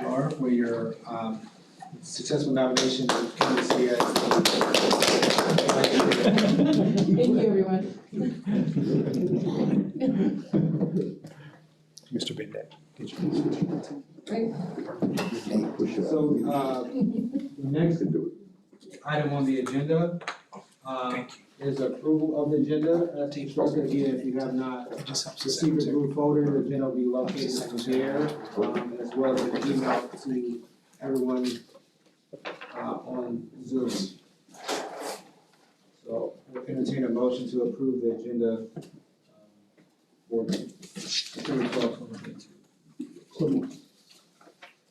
Laura, for your successful nomination to MCS. Thank you, everyone. Mr. Bendit. So, the next item on the agenda, is approval of the agenda. As instructed, again, if you have not received the blue folder, the agenda will be located there, as well as an email to everyone, on Zoom. So, we'll entertain a motion to approve the agenda, for September 12th, 2022.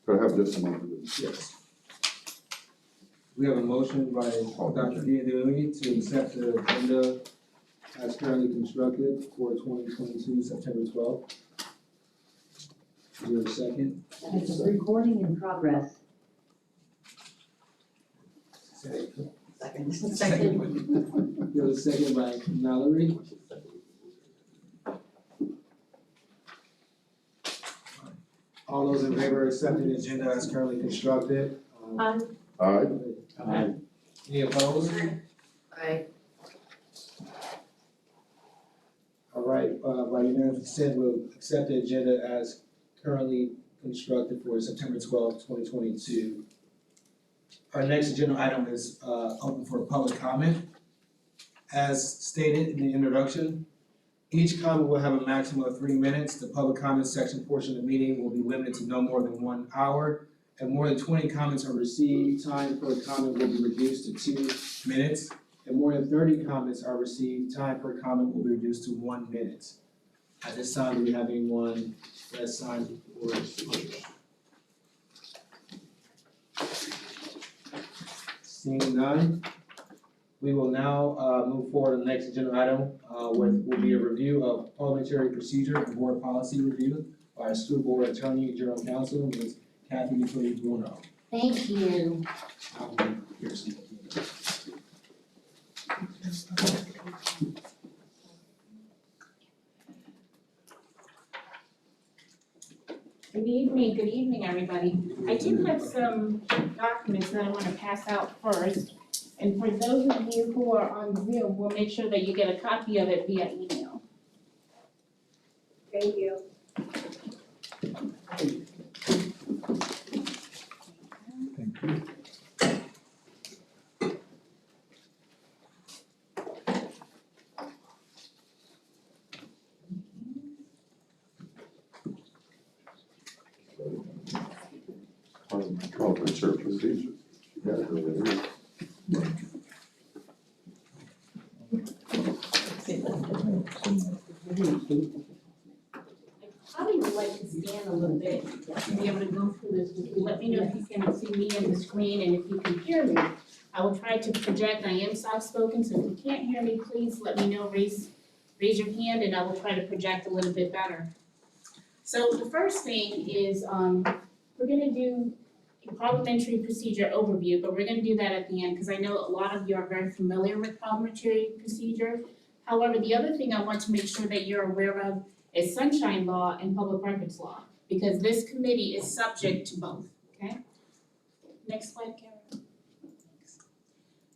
Could I have this amount? Yes. We have a motion by Dr. Diademi to accept the agenda as currently constructed for 2022, September 12th. Is there a second? It's recording in progress. Second. Second. There was a second by Mallory. All those in favor of accepting the agenda as currently constructed? Aye. Aye. Aye. Any opposed? Aye. All right, by unanimous consent, we'll accept the agenda as currently constructed for September 12th, 2022. Our next agenda item is open for public comment. As stated in the introduction, each comment will have a maximum of 3 minutes. The public comment section portion of the meeting will be limited to no more than 1 hour. If more than 20 comments are received, time per comment will be reduced to 2 minutes. If more than 30 comments are received, time per comment will be reduced to 1 minute. At this time, do we have anyone that's signed for speaking? Seeing none, we will now move forward to the next agenda item, which will be a review of parliamentary procedure and board policy review by our school board attorney, general counsel, Ms. Kathy Bruno. Thank you. Good evening, everybody. I do have some documents that I want to pass out first. And for those of you who are on Zoom, we'll make sure that you get a copy of it via email. Thank you. Thank you. Parliamentary procedure. You got it over there. I probably would like to stand a little bit to be able to go through this with you. Let me know if you can see me on the screen and if you can hear me. I will try to project. I am soft-spoken, so if you can't hear me, please let me know. Raise your hand and I will try to project a little bit better. So the first thing is we're gonna do a parliamentary procedure overview, but we're gonna do that at the end because I know a lot of you are very familiar with parliamentary procedure. However, the other thing I want to make sure that you're aware of is sunshine law and public records law, because this committee is subject to both, okay? Next slide, Karen.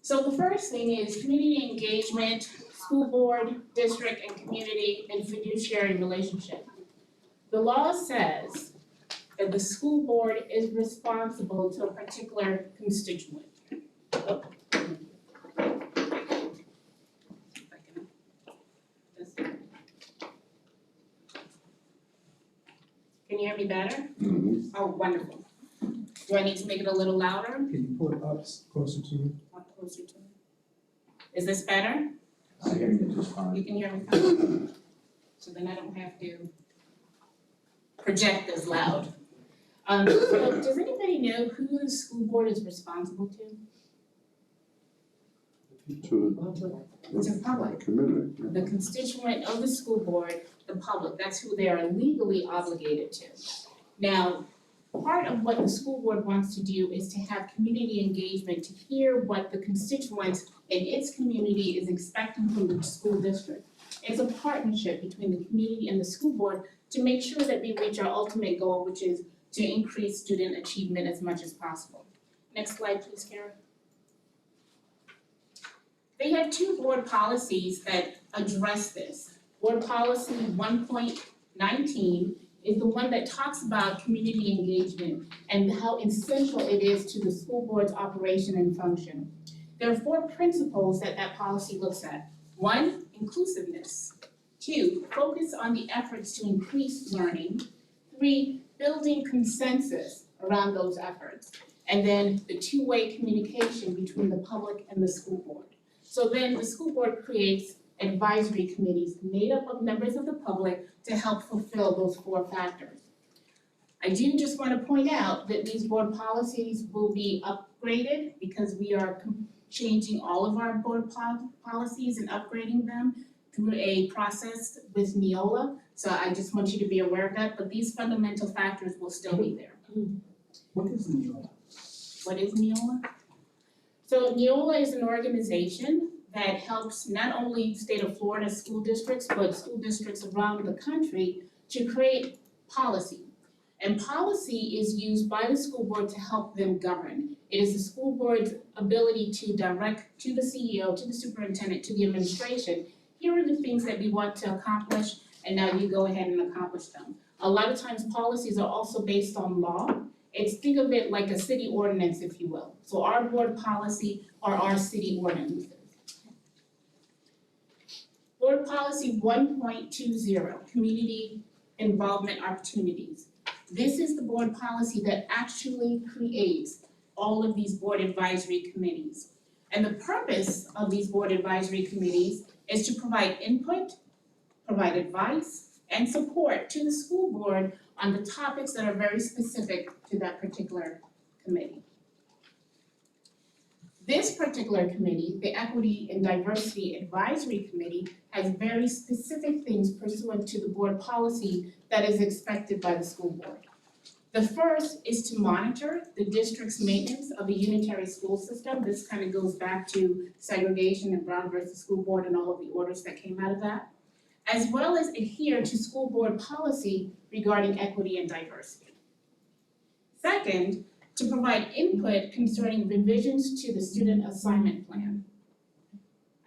So the first thing is community engagement, school board, district, and community and fiduciary relationship. The law says that the school board is responsible to a particular constituent. Can you hear me better? Mhm. Oh, wonderful. Do I need to make it a little louder? Can you pull it up closer to you? Up closer to me? Is this better? I hear you just fine. You can hear me fine? So then I don't have to project as loud. So does anybody know who the school board is responsible to? To It's a public. community. The constituent of the school board, the public, that's who they are legally obligated to. Now, part of what the school board wants to do is to have community engagement, to hear what the constituents in its community is expecting from the school district. It's a partnership between the community and the school board to make sure that we reach our ultimate goal, which is to increase student achievement as much as possible. Next slide, please, Kara. They have two board policies that address this. Board policy 1.19 is the one that talks about community engagement and how essential it is to the school board's operation and function. There are 4 principles that policy looks at. 1, inclusiveness. 2, focus on the efforts to increase learning. 3, building consensus around those efforts. And then the two-way communication between the public and the school board. So then the school board creates advisory committees made up of members of the public to help fulfill those 4 factors. I do just want to point out that these board policies will be upgraded because we are changing all of our board policies and upgrading them through a process with Neola. So I just want you to be aware of that, but these fundamental factors will still be there. What is Neola? What is Neola? So Neola is an organization that helps not only state of Florida school districts, but school districts around the country to create policy. And policy is used by the school board to help them govern. It is the school board's ability to direct to the CEO, to the superintendent, to the administration, here are the things that we want to accomplish, and now you go ahead and accomplish them. A lot of times policies are also based on law. Think of it like a city ordinance, if you will. So our board policy are our city ordinances. Board policy 1.20, community involvement opportunities. This is the board policy that actually creates all of these board advisory committees. And the purpose of these board advisory committees is to provide input, provide advice, and support to the school board on the topics that are very specific to that particular committee. This particular committee, the Equity and Diversity Advisory Committee, has very specific things pursuant to the board policy that is expected by the school board. The first is to monitor the district's maintenance of the unitary school system. This kind of goes back to segregation and Brown versus School Board and all of the orders that came out of that, as well as adhere to school board policy regarding equity and diversity. Second, to provide input concerning revisions to the student assignment plan,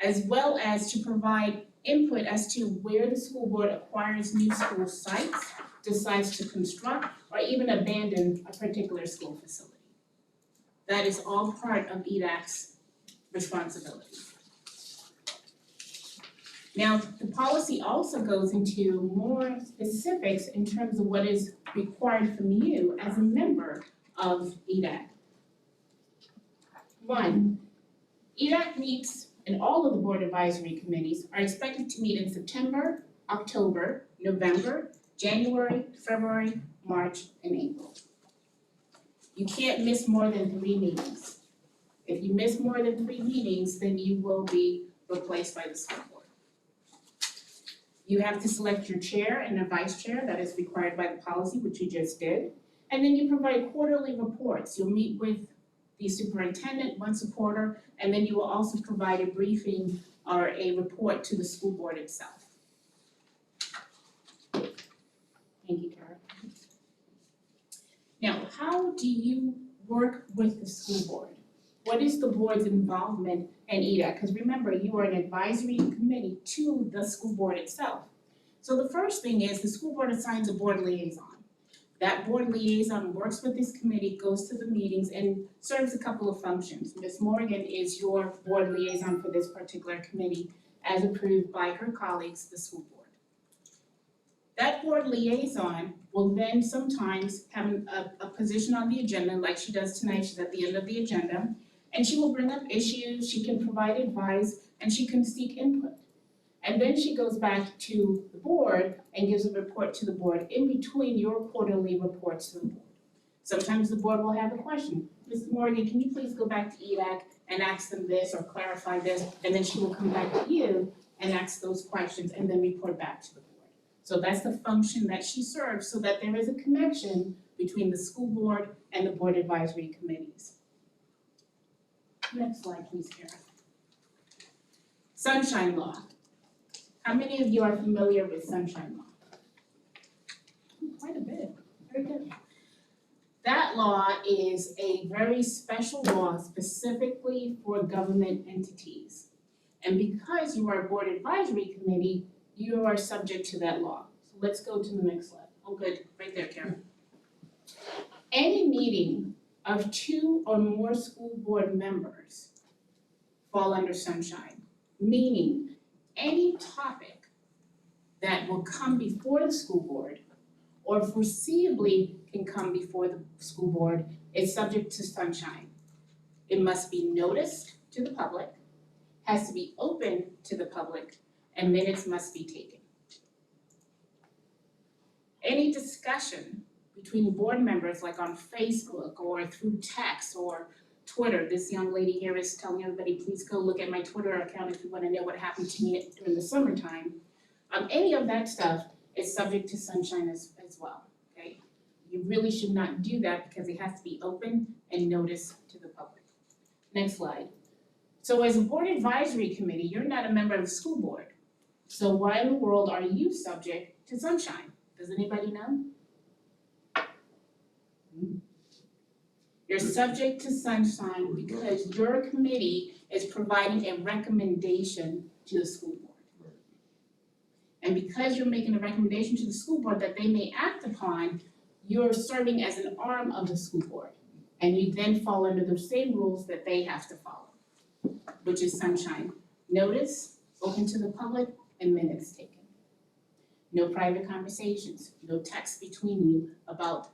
as well as to provide input as to where the school board acquires new school sites, decides to construct, or even abandon a particular school facility. That is all part of EDAC's responsibility. Now, the policy also goes into more specifics in terms of what is required from you as a member of EDAC. 1, EDAC meets, and all of the board advisory committees are expected to meet in September, October, November, January, February, March, and April. You can't miss more than 3 meetings. If you miss more than 3 meetings, then you will be replaced by the school board. You have to select your chair and a vice chair, that is required by the policy, which you just did. And then you provide quarterly reports. You'll meet with the superintendent once a quarter, and then you will also provide a briefing or a report to the school board itself. Thank you, Kara. Now, how do you work with the school board? What is the board's involvement in EDAC? Because remember, you are an advisory committee to the school board itself. So the first thing is the school board assigns a board liaison. That board liaison works with this committee, goes to the meetings, and serves a couple of functions. Ms. Morgan is your board liaison for this particular committee, as approved by her colleagues, the school board. That board liaison will then sometimes have a position on the agenda, like she does tonight, she's at the end of the agenda, and she will bring up issues, she can provide advice, and she can seek input. And then she goes back to the board and gives a report to the board in between your quarterly reports to the board. Sometimes the board will have a question. Ms. Morgan, can you please go back to EDAC and ask them this or clarify this? And then she will come back to you and ask those questions and then report back to the board. So that's the function that she serves, so that there is a connection between the school board and the board advisory committees. Next slide, please, Kara. Sunshine Law. How many of you are familiar with Sunshine Law? Quite a bit, very good. That law is a very special law specifically for government entities. And because you are a board advisory committee, you are subject to that law. So let's go to the next slide. Oh, good, right there, Karen. Any meeting of 2 or more school board members fall under sunshine, meaning any topic that will come before the school board or foreseeably can come before the school board is subject to sunshine. It must be noticed to the public, has to be open to the public, and minutes must be taken. Any discussion between board members, like on Facebook or through text or Twitter, this young lady here is telling everybody, please go look at my Twitter account if you wanna know what happened to me during the summertime. Any of that stuff is subject to sunshine as well, okay? You really should not do that because it has to be open and noticed to the public. Next slide. So as a board advisory committee, you're not a member of the school board. So why in the world are you subject to sunshine? Does anybody know? You're subject to sunshine because your committee is providing a recommendation to the school board. And because you're making a recommendation to the school board that they may act upon, you're serving as an arm of the school board. And you then fall under the same rules that they have to follow, which is sunshine. Notice, open to the public, and minutes taken. No private conversations, no text between you about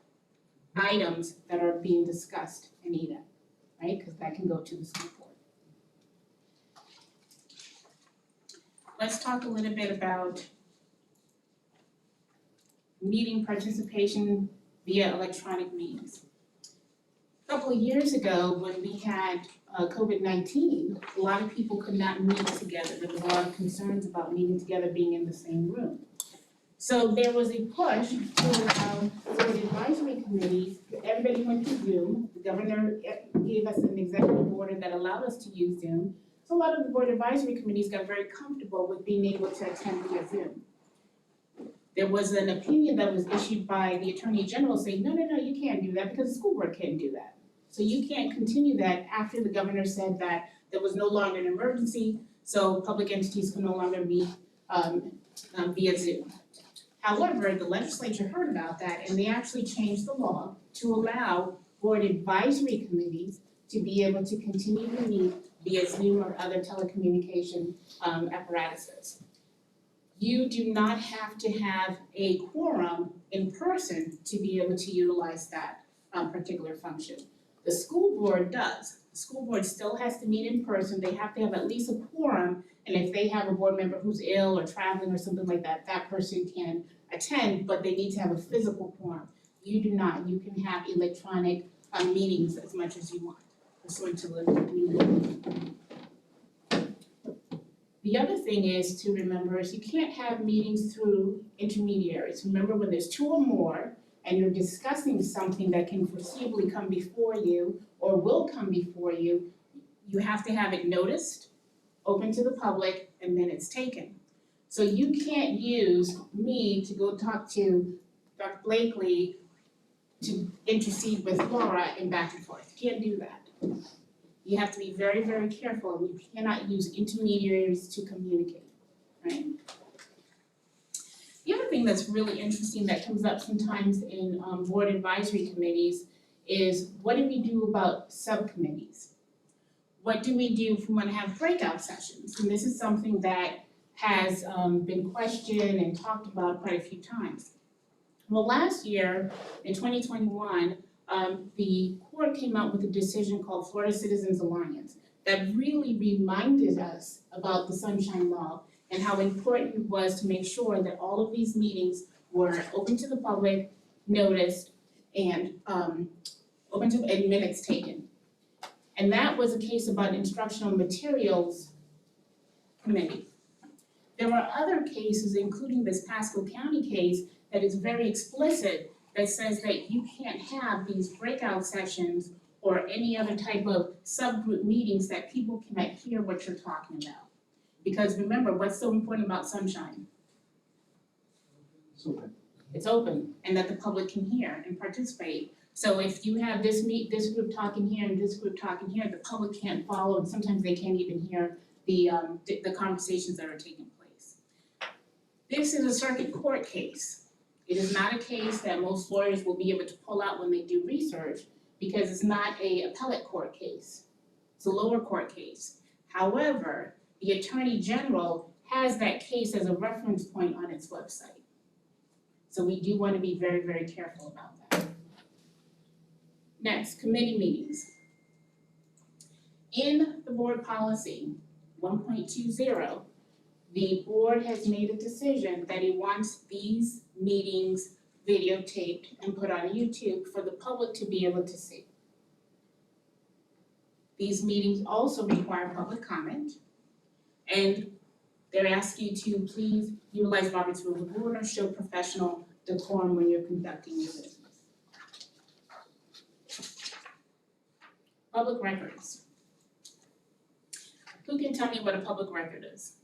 items that are being discussed in EDA, right? Because that can go to the school board. Let's talk a little bit about meeting participation via electronic means. A couple of years ago, when we had COVID-19, a lot of people could not meet together. There was a lot of concerns about meeting together, being in the same room. So there was a push to allow board advisory committees, everybody went to Zoom. The governor gave us an executive order that allowed us to use Zoom. So a lot of the board advisory committees got very comfortable with being able to attend via Zoom. There was an opinion that was issued by the Attorney General saying, no, you can't do that because the school board can't do that. So you can't continue that after the governor said that there was no longer an emergency, so public entities can no longer meet via Zoom. However, the legislature heard about that and they actually changed the law to allow board advisory committees to be able to continue to meet via Zoom or other telecommunication apparatuses. You do not have to have a quorum in person to be able to utilize that particular function. The school board does. The school board still has to meet in person. They have to have at least a quorum, and if they have a board member who's ill or traveling or something like that, that person can attend, but they need to have a physical quorum. You do not. You can have electronic meetings as much as you want, pursuant to the new law. The other thing is to remember is you can't have meetings through intermediaries. Remember, when there's 2 or more and you're discussing something that can foreseeably come before you or will come before you, you have to have it noticed, open to the public, and minutes taken. So you can't use me to go talk to Dr. Blakely to intercede with Laura and back and forth. You can't do that. You have to be very, very careful, and you cannot use intermediaries to communicate, right? The other thing that's really interesting that comes up sometimes in board advisory committees is, what do we do about subcommittees? What do we do if we want to have breakout sessions? And this is something that has been questioned and talked about quite a few times. Well, last year, in 2021, the court came out with a decision called Florida Citizens Alliance that really reminded us about the Sunshine Law and how important it was to make sure that all of these meetings were open to the public, noticed, and open to and minutes taken. And that was a case about instructional materials committee. There were other cases, including this Pasco County case, that is very explicit, that says that you can't have these breakout sessions or any other type of subgroup meetings that people cannot hear what you're talking about. Because remember, what's so important about Sunshine? So It's open, and that the public can hear and participate. So if you have this group talking here and this group talking here, the public can't follow, and sometimes they can't even hear the conversations that are taking place. This is a circuit court case. It is not a case that most lawyers will be able to pull out when they do research, because it's not a appellate court case. It's a lower court case. However, the Attorney General has that case as a reference point on its website. So we do want to be very, very careful about that. Next, committee meetings. In the board policy 1.20, the board has made a decision that it wants these meetings videotaped and put on YouTube for the public to be able to see. These meetings also require public comment, and they're asking you to please utilize Robert's Rule of Order, show professional decorum when you're conducting your business. Public records. Who can tell me what a public record is?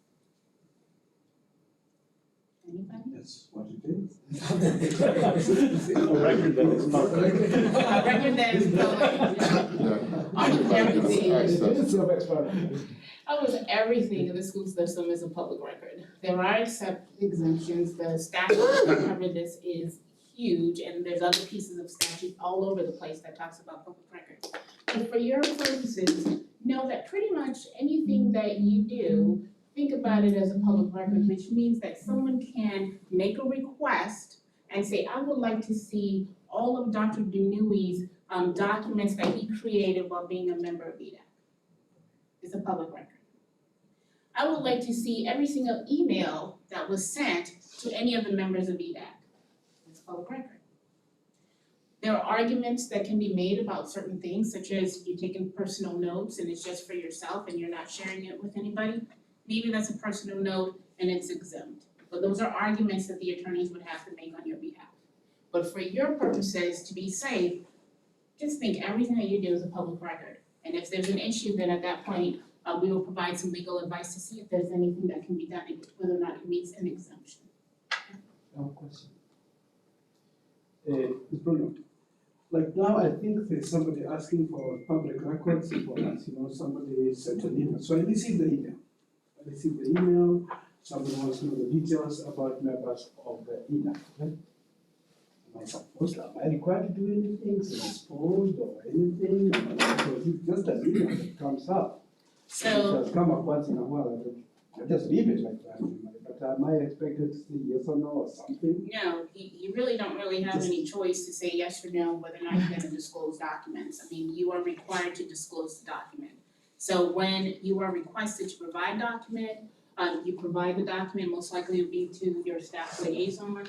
Anybody? That's what it is. A record that is public. A record that is public. Almost everything in the school system is a public record. There are exemptions. The statute that cover this is huge, and there's other pieces of statute all over the place that talks about public records. But for your purposes, know that pretty much anything that you do, think about it as a public record, which means that someone can make a request and say, I would like to see all of Dr. Denoui's documents that he created while being a member of EDAC. It's a public record. I would like to see every single email that was sent to any of the members of EDAC. It's a public record. There are arguments that can be made about certain things, such as you're taking personal notes and it's just for yourself and you're not sharing it with anybody. Maybe that's a personal note and it's exempt. But those are arguments that the attorneys would have to make on your behalf. But for your purposes, to be safe, just think everything that you do is a public record. And if there's an issue, then at that point, we will provide some legal advice to see if there's anything that can be done, whether or not it meets an exemption. I have a question. Ms. Bruno, like now I think there's somebody asking for public records for us, somebody sent an email. So I received the email. Somebody wants to know the details about members of the EDAC, right? Am I required to do anything, to respond or anything? Because it's just an email that comes up. So, It has come up once in a while, I just leave it like that. But am I expected to say yes or no or something? no, you really don't really have any choice to say yes or no, whether or not you're gonna disclose documents. I mean, you are required to disclose the document. So when you are requested to provide document, you provide the document, most likely it'll be to your staff liaison.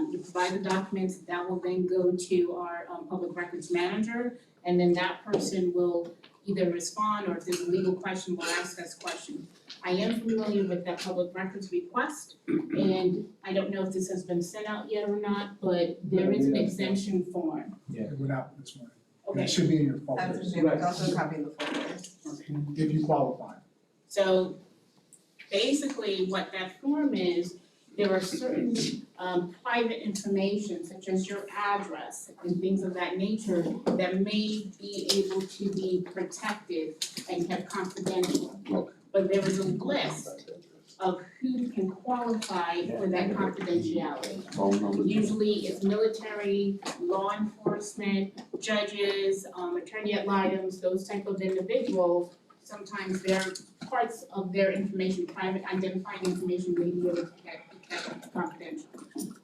You provide the documents, that will then go to our public records manager, and then that person will either respond, or if there's a legal question, will ask us questions. I am familiar with that public records request, and I don't know if this has been sent out yet or not, but there is an exemption form. It went out this morning. Okay, It should be in your I was folders, gonna say, also a copy of the folder. if you qualify. so basically what that form is, there are certain private information such as your address and things of that nature that may be able to be protected and kept confidential. But there is a list of who can qualify for that confidentiality. Usually it's military, law enforcement, judges, attorney ad litem, those type of individuals. Sometimes there are parts of their information, private identifying information may be able to be kept confidential.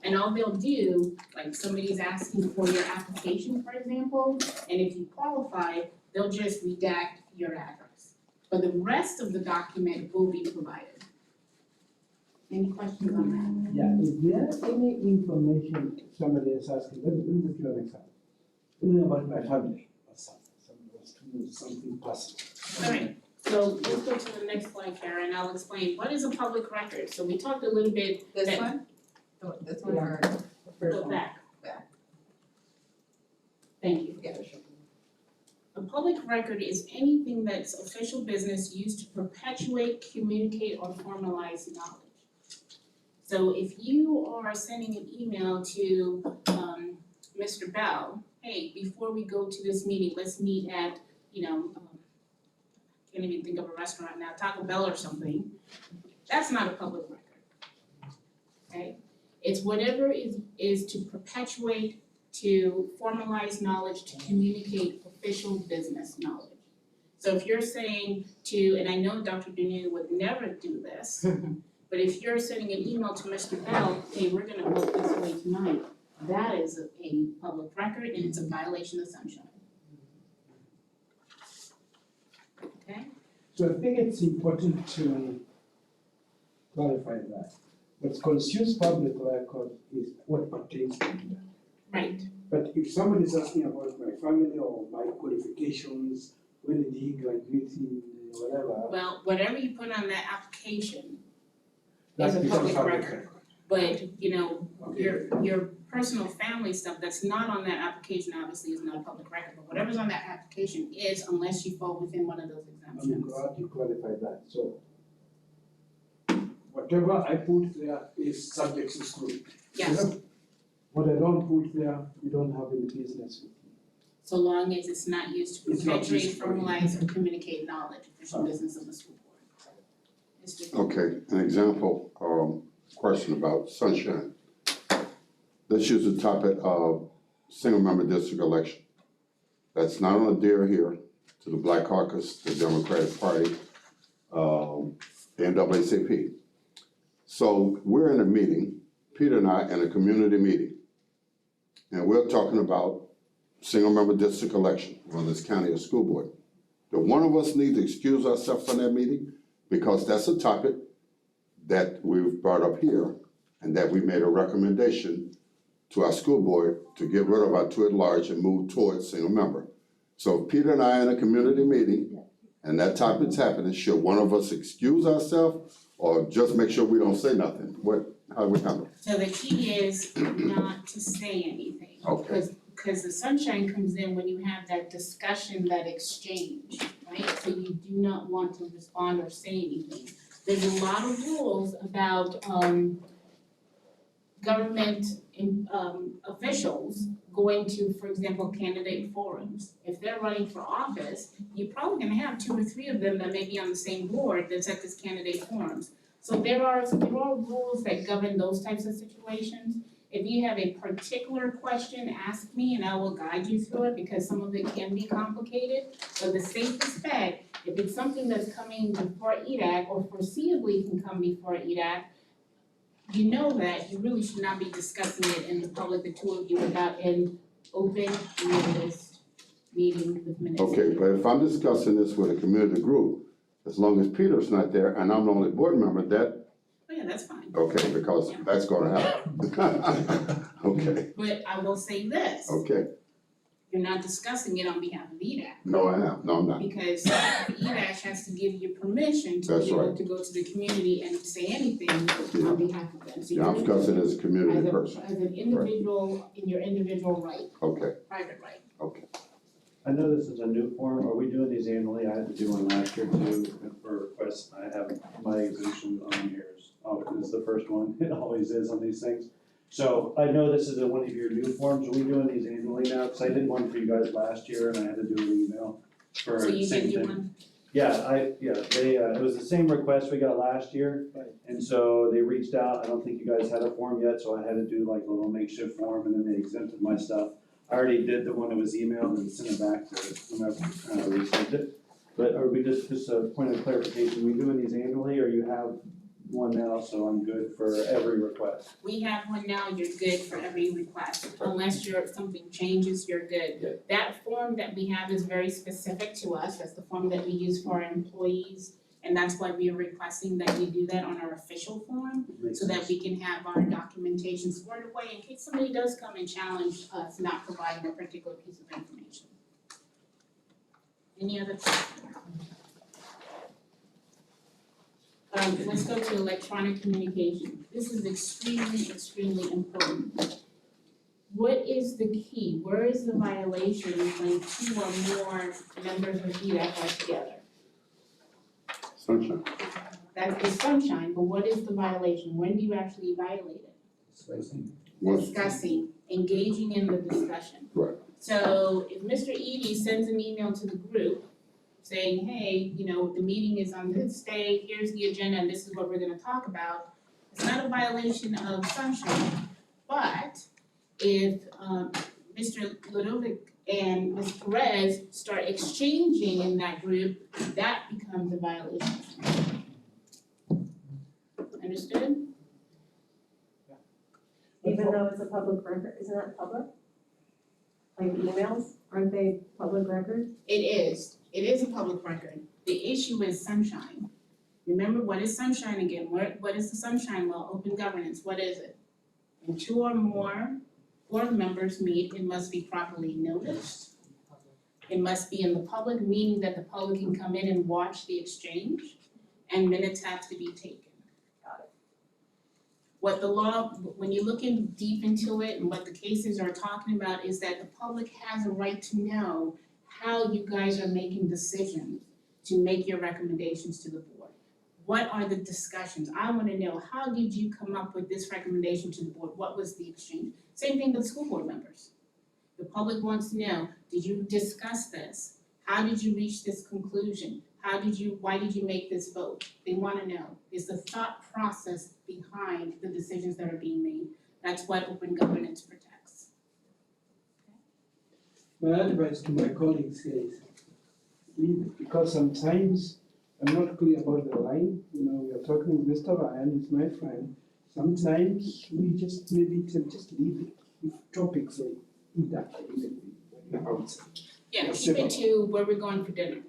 And all they'll do, like somebody's asking for your application, for example, and if you qualify, they'll just redact your address. But the rest of the document will be provided. Any questions on that? Yeah, is there any information somebody is asking, let me just give an example. About my family or something, somebody wants to know something personal. Alright, so let's go to the next slide, Karen, I'll explain, what is a public record? So we talked a little bit, This That- one? This one or? go back. Back. Thank you. Yeah, sure. A public record is anything that's official business used to perpetuate, communicate, or formalize knowledge. So if you are sending an email to Mr. Bell, hey, before we go to this meeting, let's meet at, can't even think of a restaurant now, Taco Bell or something, that's not a public record. Okay? It's whatever is to perpetuate, to formalize knowledge, to communicate official business knowledge. So if you're saying to, and I know Dr. Dunia would never do this, but if you're sending an email to Mr. Bell, hey, we're gonna vote this way tonight, that is a public record and it's a violation of sunshine. Okay? So I think it's important to clarify that. What's consumes public record is what pertains to me. Right. But if somebody is asking about my family or my qualifications, when did he graduate in whatever, Well, whatever you put on that application that is a becomes public public record. record. But, Okay. your personal family stuff that's not on that application obviously is not a public record, but whatever's on that application is unless you fall within one of those I'm exemptions. glad you clarified that, so. Whatever I put there is subject to scrutiny. Yes, What I don't put there, you don't have any business with. so long as it's not used to It's not perpetuate, used for- formalize, or communicate knowledge, official business of the school board. Mr. Okay, an example, question about sunshine. Let's use the topic of single member district election. That's not on the deal here to the Black Caucus, the Democratic Party, the NAACP. So we're in a meeting, Peter and I, in a community meeting. And we're talking about single member district election on this county or school board. Do one of us need to excuse ourselves from that meeting? Because that's a topic that we've brought up here and that we made a recommendation to our school board to get rid of our two at large and move towards single member. So if Peter and I are in a community meeting and that topic's happening, should one of us excuse ourselves or just make sure we don't say nothing? How do we handle it? So the key is not to say anything. Okay. Because the sunshine comes in when you have that discussion, that exchange, right? So you do not want to respond or say anything. There's a lot of rules about government officials going to, for example, candidate forums. If they're running for office, you're probably gonna have 2 or 3 of them that may be on the same board that's at this candidate forums. So there are rules that govern those types of situations. If you have a particular question, ask me and I will guide you through it because some of it can be complicated. But the safest bet, if it's something that's coming before EDAC or foreseeably can come before EDAC, you know that you really should not be discussing it in the public, the two of you, without an open, noticed meeting with minutes. Okay, but if I'm discussing this with a community group, as long as Peter's not there and I'm the only board member, that, Oh yeah, that's fine. okay, because that's gonna happen. Okay, But I will say this, okay. you're not discussing it on behalf of EDAC. No, I am. No, I'm not. Because EDAC has to give you permission to That's be able right. to go to the community and say anything on behalf of them. So Yeah, I'm you're discussing it as a community person. as an individual, in your individual right, Okay, private right. okay. I know this is a new form, are we doing these annually? I had to do one last year too, for requests, I have my exemption on here, is the first one, it always is on these things. So I know this is one of your new forms, are we doing these annually now? Cause I did one for you guys last year and I had to do an email for So the you same can do thing. one, They, it was the same request we got last year, and so they reached out, I don't think you guys had a form yet, so I had to do like a little makeshift form, and then they exempted my stuff. I already did the one that was emailed and sent it back to whomever we sent it. But are we just a point of clarification, we doing these annually, or you have one now, so I'm good for every request? we have one now, you're good for every request, unless something changes, you're good. Yeah. That form that we have is very specific to us, that's the form that we use for our employees, and that's why we are requesting that we do that on our official form, so that we can have our documentation squared away in case somebody does come and challenge us not providing a particular piece of information. Any other questions? Let's go to electronic communication. This is extremely important. What is the key? Where is the violation when 2 or more members of EDAC are together? Sunshine. That is sunshine, but what is the violation? When do you actually violate it? Once- Discussing, engaging in the discussion. Right. So if Mr. Edie sends an email to the group saying, hey, you know, the meeting is on this day, here's the agenda, and this is what we're gonna talk about, it's not a violation of sunshine. But if Mr. Ludovic and Ms. Perez start exchanging in that group, that becomes a violation. Understood? Even though it's a public record, isn't that public? Like emails, aren't they public record? It is a public record. The issue is sunshine. Remember, what is sunshine again? What is the sunshine law? Open governance, what is it? When two or more board members meet, it must be properly noticed. It must be in the public, meaning that the public can come in and watch the exchange, and minutes have to be taken. What the law, when you look in deep into it and what the cases are talking about is that the public has a right to know how you guys are making decisions to make your recommendations to the board. What are the discussions? I wanna know, how did you come up with this recommendation to the board? What was the exchange? Same thing with school board members. The public wants to know, did you discuss this? How did you reach this conclusion? Why did you make this vote? They wanna know, is the thought process behind the decisions that are being made. That's what open governance protects. My advice to my colleagues here is leave it, because sometimes I'm not clear about the line, you know, we are talking with Mr. Ryan, he's my friend. Sometimes we just maybe can just leave it, if topics like that, even when you're outside. Yeah, Yes, keep sure. it to where we're going for dinner.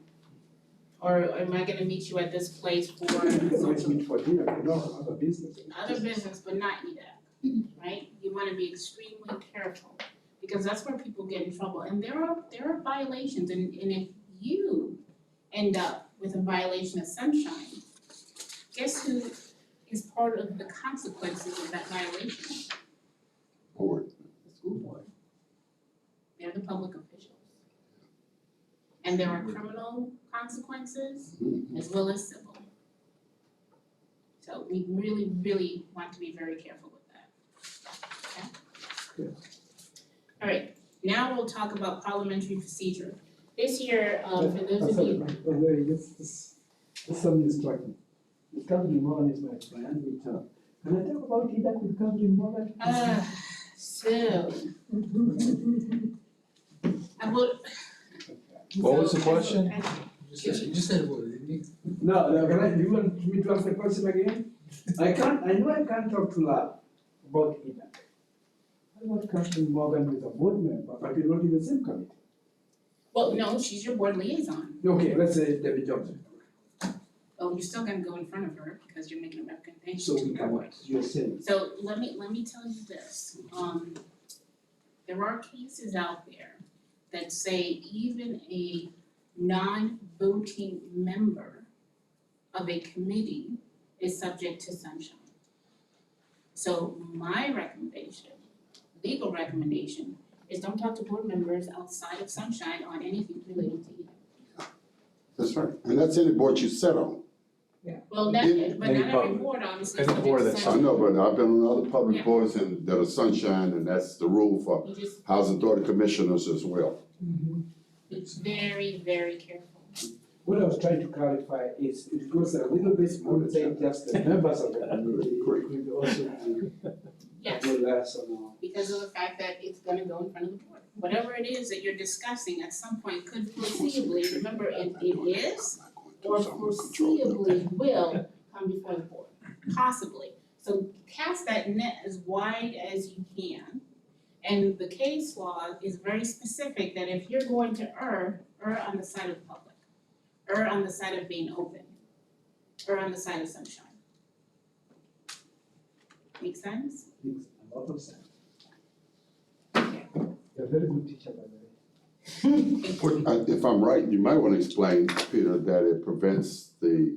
Or am I gonna meet you at this place for You can always social, meet for dinner, you know, other business. other business, but not EDAC, right? You wanna be extremely careful, because that's where people get in trouble, and there are violations, and if you end up with a violation of sunshine, guess who is part of the consequences of that violation? Board. The school board. They're the public officials. And there are criminal consequences as well as civil. So we really, really want to be very careful with that. Okay? All right, now we'll talk about parliamentary procedure. This year, for those of you, By the way, this something struck me. Catherine Morgan is my friend, we talk. Can I talk about EDAC with Catherine Morgan? so. I will. What was the So, question? I- You just said what, didn't you? No, do you want me to ask the question again? I know I can't talk to Lab about EDAC. What about Catherine Morgan is a board member, but we're not in the same committee? Well, no, she's your board liaison. Okay, let's say Debbie Johnson. Oh, you're still gonna go in front of her because you're making a recommendation So to we the can, board. you're saying, So let me tell you this, there are cases out there that say even a non-voting member of a committee is subject to sunshine. So my recommendation, legal recommendation, is don't talk to board members outside of sunshine on anything related to EDAC. That's right, and that's any board you sit on. Well, but Any not every public- board obviously any is subject board to that's- I sunshine. know, but I've been on other public Yeah. boards and that are sunshine, and that's the rule for You just housing authority commissioners as well. be very, very careful. what I was trying to clarify is, it goes a little bit more than just the members of the committee, it could also be Yes. a less or more. Because of the fact that it's gonna go in front of the board. Whatever it is that you're discussing at some point could foreseeably, remember, it is or foreseeably will come before the board, possibly. So cast that net as wide as you can. And the case law is very specific that if you're going to err on the side of the public, err on the side of being open, err on the side of sunshine. Make sense? Makes a lot of sense. You're a very good teacher, by the way. If I'm right, you might wanna explain, Peter, that it prevents the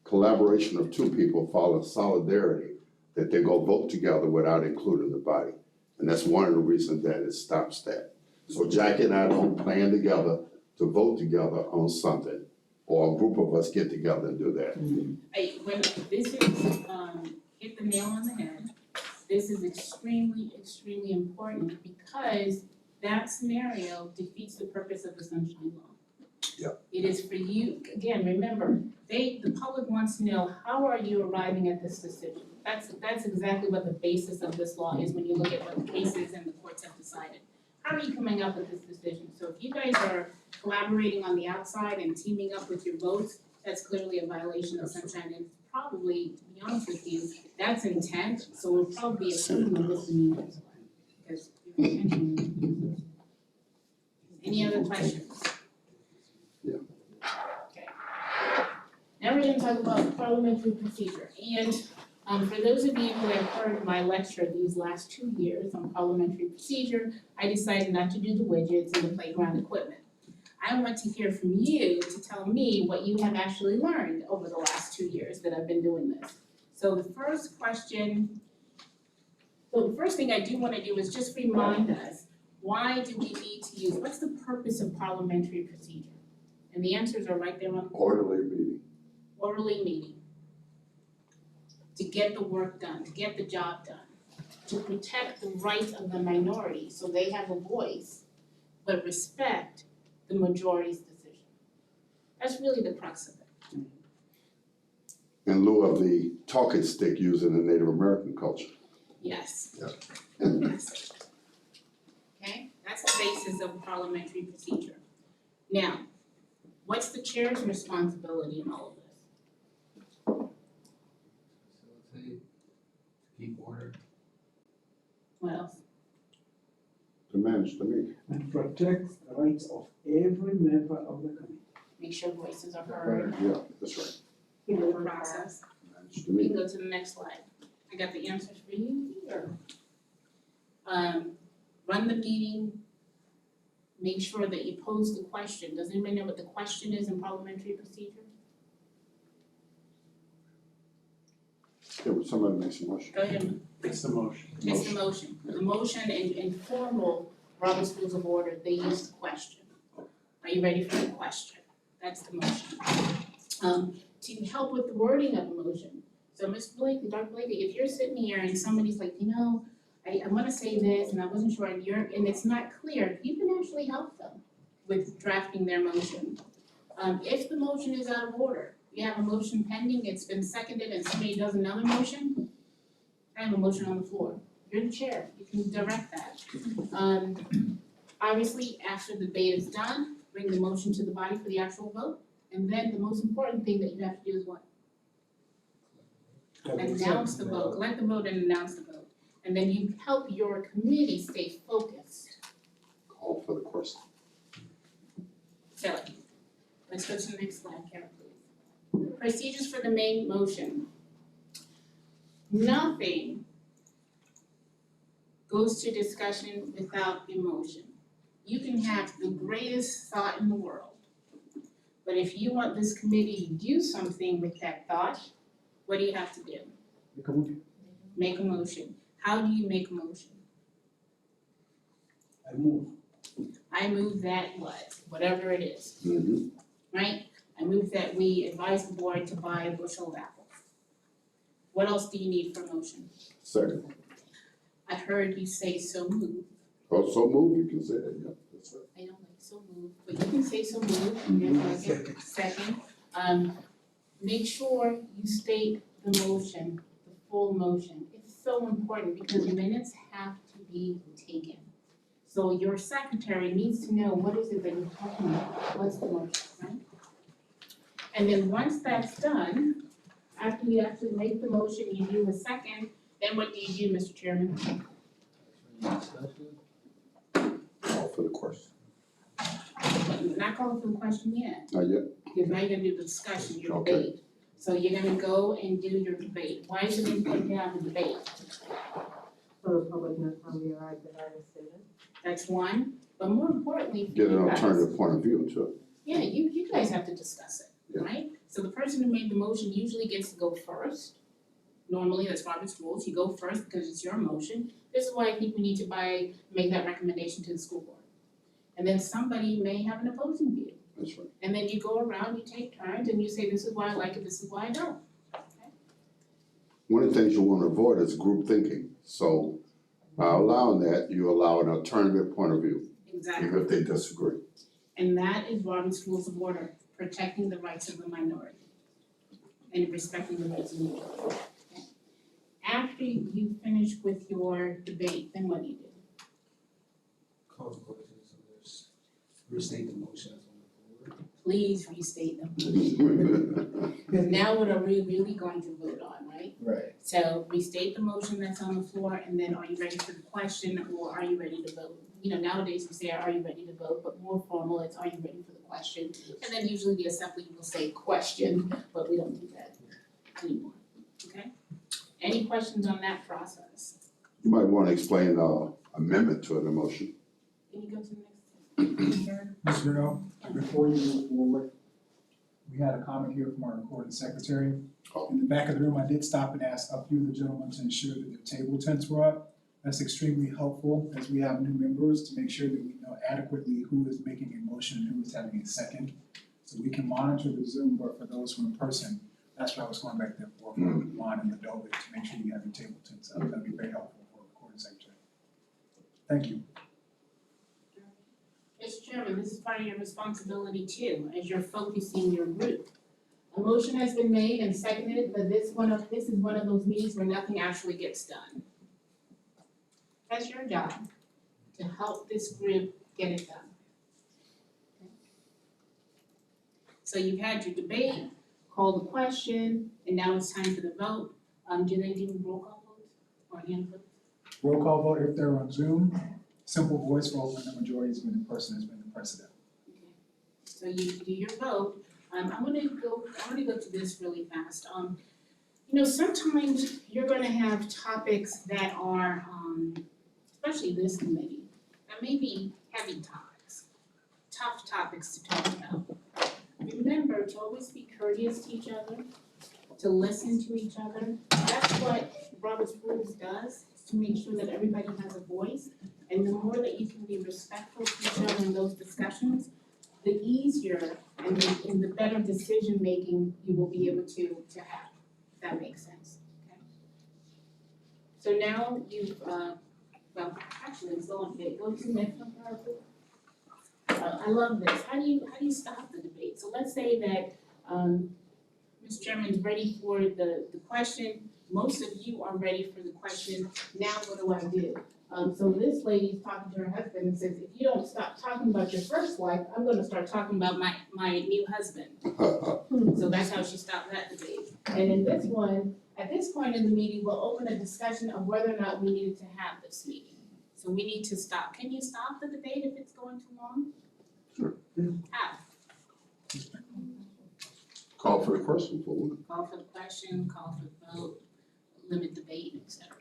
collaboration of two people follow solidarity, that they go vote together without including the body. And that's one of the reasons that it stops that. So Jackie and I don't plan together to vote together on something, or a group of us get together and do that. When this is, hit the nail on the head, this is extremely, extremely important because that scenario defeats the purpose of the Sunshine Law. Yep. It is for you, again, remember, the public wants to know, how are you arriving at this decision? That's exactly what the basis of this law is when you look at what the cases and the courts have decided. How are you coming up with this decision? So if you guys are collaborating on the outside and teaming up with your votes, that's clearly a violation of sunshine, and probably, to be honest with you, that's intent, so we'll probably be approving a misdemeanor as well, because you're intentionally. Any other questions? Yeah. Okay. Now we're gonna talk about parliamentary procedure, and for those of you who have heard my lecture these last 2 years on parliamentary procedure, I decided not to do the widgets and the playground equipment. I want to hear from you to tell me what you have actually learned over the last 2 years that I've been doing this. So the first thing I do wanna do is just remind us, why do we need to use, what's the purpose of parliamentary procedure? And the answers are right there on Orderly meeting. orderly meeting. To get the work done, to get the job done, to protect the rights of the minority so they have a voice, but respect the majority's decision. That's really the crux of it. In lieu of the talking stick used in the Native American culture. Yes. Yep. Yes. Okay, that's the basis of parliamentary procedure. Now, what's the chair's responsibility in all of this? Facilitate, keep order. What else? To manage the meeting. And protect the rights of every member of the committee. Make sure voices are heard Yeah, that's right. in the process. Manage the We can meeting. go to the next slide. I got the answers for you here. Run the meeting. Make sure that you pose the question. Does anybody know what the question is in parliamentary procedure? Yeah, would somebody make some motion? Go ahead. It's the motion. It's the motion. The motion in formal Robert's Rules of Order, they use the question. Are you ready for the question? That's the motion. To help with the wording of the motion. So Ms. Blakely, Dr. Blakely, if you're sitting here and somebody's like, I wanna say this and I wasn't sure and it's not clear, you can actually help them with drafting their motion. If the motion is out of order, you have a motion pending, it's been seconded and somebody does another motion, I have a motion on the floor. You're the chair, you can direct that. Obviously, after the debate is done, bring the motion to the body for the actual vote. And then the most important thing that you have to do is what? Announce the vote, collect the vote and announce the vote. And then you help your committee stay focused. Call for the question. So, let's go to the next slide, Kara, please. Procedures for the main motion. Nothing goes to discussion without emotion. You can have the greatest thought in the world, but if you want this committee to do something with that thought, what do you have to do? Make a motion. How do you make a motion? I move. I move that whatever it is, Mm-hmm. right? I move that we advise the board to buy a bushel of apples. What else do you need for a motion? Second. I heard you say so moved. Oh, so move, you can say that, yeah, that's right. I don't like so moved, but you can say so moved, second. Make sure you state the motion, the full motion. It's so important because minutes have to be taken. So your secretary needs to know what is it that you're talking about, what's the motion, right? And then once that's done, after you actually make the motion, you do a second, then what do you do, Mr. Chairman? Discussion. Call for the question. You're not calling for the question yet. Not yet. Because now you're gonna do the discussion, your Okay. debate. So you're gonna go and do your debate. Why is it important to have a debate? So the public knows how we arrived at our decision. That's one, but more importantly for Get an you guys. alternative point of view too. Yeah, you guys have to discuss it, Yeah. right? So the person who made the motion usually gets to go first. Normally, that's Robert's rules, you go first because it's your motion. This is why I think we need to make that recommendation to the school board. And then somebody may have an opposing view. That's right. And then you go around, you take turns, and you say, this is why I like it, this is why I don't. One of the things you want to avoid is group thinking. So by allowing that, you allow an alternative point of view. Exactly. even if they disagree. And that is Robert's Rules of Order, protecting the rights of the minority and respecting the rights of the majority. Okay. After you finish with your debate, then what do you do? Call the question, so there's, restate the motion that's on the floor. Please restate them. Because now what are we really going to vote on, right? Right. So restate the motion that's on the floor, and then are you ready for the question, or are you ready to vote? You know, nowadays we say, are you ready to vote, but more formal, it's, are you ready for the question? And then usually the assembly will say question, but we don't do that anymore, okay? Any questions on that process? You might wanna explain, amendment to an motion. Can you go to the next? Ms. Bruno, before you move forward, we had a comment here from our recording secretary. In the back of the room, I did stop and ask a few of the gentlemen to ensure that their table tents were up. That's extremely helpful as we have new members to make sure that we know adequately who is making a motion and who is having a second. So we can monitor the Zoom, but for those who are in person, that's what I was going back there for Juan and the Dolby, to make sure you have your table tents up. That'd be very helpful for a recording secretary. Thank you. Mr. Chairman, this is part of your responsibility too, as you're focusing your group. A motion has been made and seconded, but this is one of those meetings where nothing actually gets done. That's your job, to help this group get it done. Okay. So you've had your debate, call the question, and now it's time for the vote. Do they do roll call votes or hand votes? Roll call vote if they're on Zoom. Simple voice vote when the majority has been in person has been the precedent. Okay. So you do your vote. I'm gonna go to this really fast. You know, sometimes you're gonna have topics that are, especially this committee, that may be heavy topics, tough topics to talk about. Remember to always be courteous to each other, to listen to each other. That's what Robert's Rules does, is to make sure that everybody has a voice. And the more that you can be respectful to each other in those discussions, the easier and the better decision-making you will be able to have, if that makes sense, okay? So now you've, well, actually, it's on, go to the next one, I love this. How do you stop the debate? So let's say that, Mr. Chairman's ready for the question. Most of you are ready for the question. Now what do? So this lady's talking to her husband and says, if you don't stop talking about your first wife, I'm gonna start talking about my new husband. So that's how she stopped that debate. And in this one, at this point in the meeting, we'll open a discussion of whether or not we needed to have this meeting. So we need to stop. Can you stop the debate if it's going too long? Sure. How? Call for the question, please. Call for the question, call for the vote, limit debate, et cetera.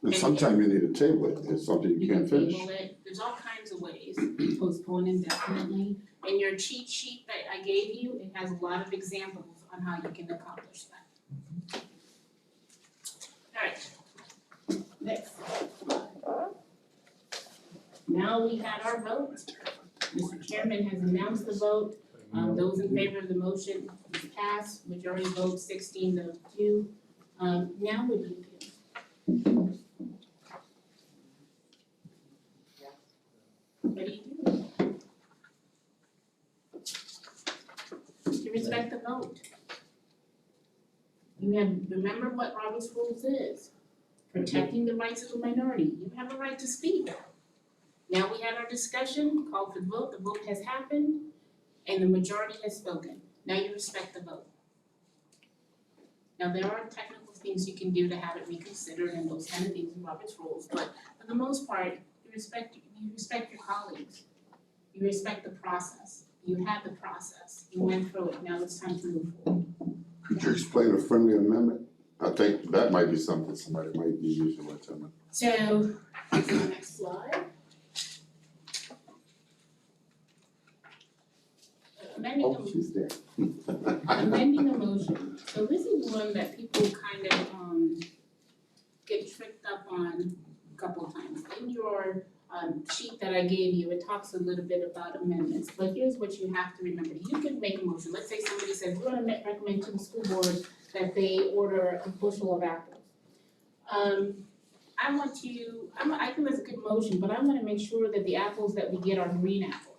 And sometimes you need a table it, it's something you can't can finish. table it, there's all kinds of ways, postpone indefinitely. In your cheat sheet that I gave you, it has a lot of examples on how you can accomplish that. Alright, next. Now we had our vote. Mr. Chairman has announced the vote. Those in favor of the motion is passed, majority vote 16-2. Now what do you do? What do you do? You respect the vote. You have, remember what Robert's Rules is, protecting the rights of the minority. You have a right to speak. Now we had our discussion, call for the vote has happened, and the majority has spoken. Now you respect the vote. Now there are technical things you can do to have it reconsidered and those kind of things in Robert's Rules, but for the most part, you respect your colleagues. You respect the process. You had the process. You went through it. Now it's time to move forward. Could you explain a friendly amendment? I think that might be something somebody might be using with them. So, the next slide. Amending Oh, she's there. amending a motion. So this is one that people kind of get tricked up on a couple of times. In your sheet that I gave you, it talks a little bit about amendments, but here's what you have to remember. You can make a motion. Let's say somebody says, we're gonna recommend to the school board that they order a bushel of apples. I think that's a good motion, but I wanna make sure that the apples that we get are green apples.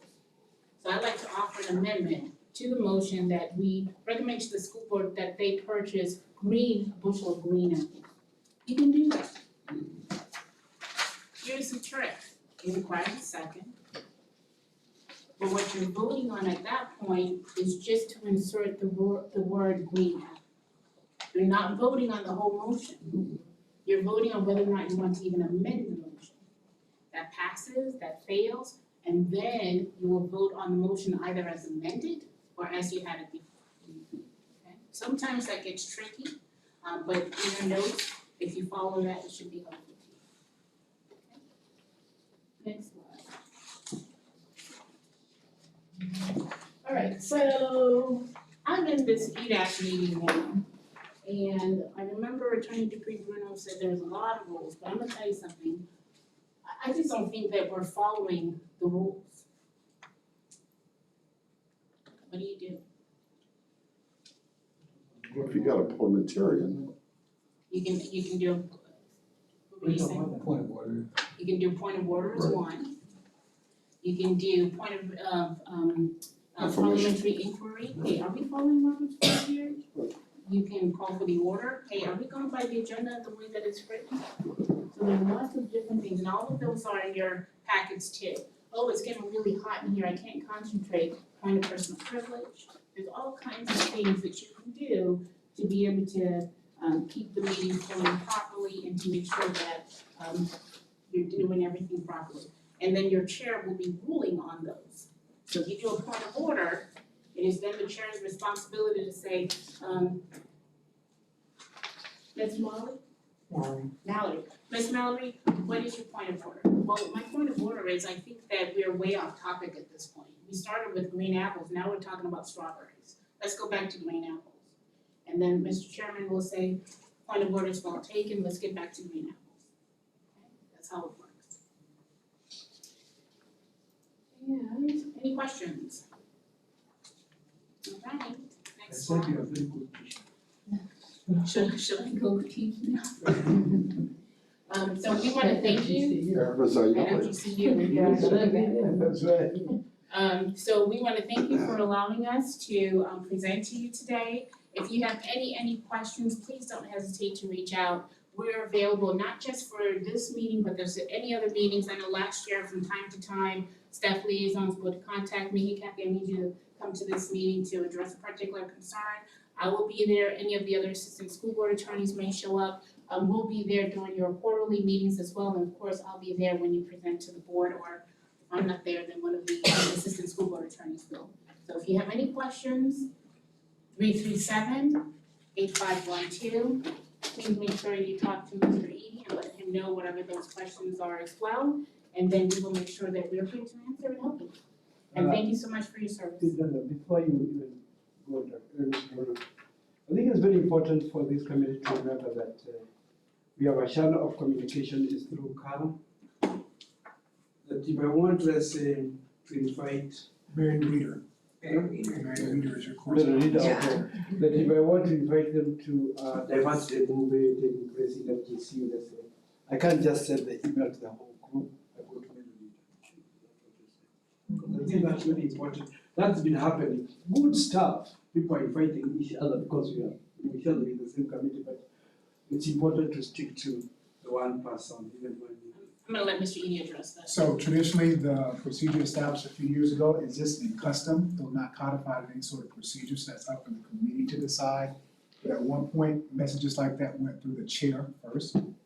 So I'd like to offer an amendment to the motion that we recommend to the school board that they purchase a bushel of green apples. You can do that. Here's the trick, it requires a second. But what you're voting on at that point is just to insert the word green apple. You're not voting on the whole motion. You're voting on whether or not you want to even amend the motion. That passes, that fails, and then you will vote on the motion either as amended or as you had it before. Okay? Sometimes that gets tricky, but in your notes, if you follow that, it should be helpful to you. Okay? Next slide. All right, so I'm in this EDAC meeting now, and I remember Attorney Dupree Bruno said there's a lot of rules, but I'm gonna tell you something. I just don't think that we're following the rules. What do you do? If you got a parliamentarian, You can do, what do you say? Point of order. You can do point of order is one. You can do point of parliamentary inquiry, hey, are we following Robert's rules here? You can call for the order, hey, are we going by the agenda the way that it's written? So there are lots of different things, and all of those are in your packets too. Oh, it's getting really hot in here, I can't concentrate, point of personal privilege. There's all kinds of things that you can do to be able to keep the meeting flowing properly and to make sure that you're doing everything properly. And then your chair will be ruling on those. So if you do a point of order, it is then the chair's responsibility to say, Ms. Mallory, Ms. Mallory, what is your point of order? Well, my point of order is I think that we're way off topic at this point. We started with green apples, now we're talking about strawberries. Let's go back to green apples. And then Mr. Chairman will say, point of order is well taken, let's get back to green apples. Okay? That's how it works. And any questions? All right, next I said slide. you are very good. Should I go teach now? So we wanna thank you. Paris, are you I know ready? you see you. That's right. So we wanna thank you for allowing us to present to you today. If you have any questions, please don't hesitate to reach out. We're available not just for this meeting, but there's any other meetings. I know last year from time to time, staff liaisons would contact me, hey Kathy, I need you to come to this meeting to address a particular concern. I will be there, any of the other assistant school board attorneys may show up. We'll be there during your quarterly meetings as well, and of course, I'll be there when you present to the board, or if I'm not there, then one of the assistant school board attorneys will. So if you have any questions, 337-8512. Please make sure you talk to Mr. Edie and let him know whatever those questions are as well, and then we will make sure that we're here to answer and help you. And thank you so much for your service. Before you even go to, I think it's very important for this committee to remember that we have a channel of communication is through Carl. That if I want, let's say, to invite Mary Reader. Mary Reader is your correspondent. that if I want to invite them to divert the movie taking place in FGC, let's say, I can't just send the email to the whole group. I go to Mary Reader. I think that's really important. That's been happening. Good stuff. People are inviting each other because we shall be in the same committee, but it's important to stick to the one person, even when I'm gonna let Mr. Edie address that. So traditionally, the procedure established a few years ago exists in custom, though not codified in any sort of procedure, so that's up for the committee to decide. But at one point, messages like that went through the chair first. And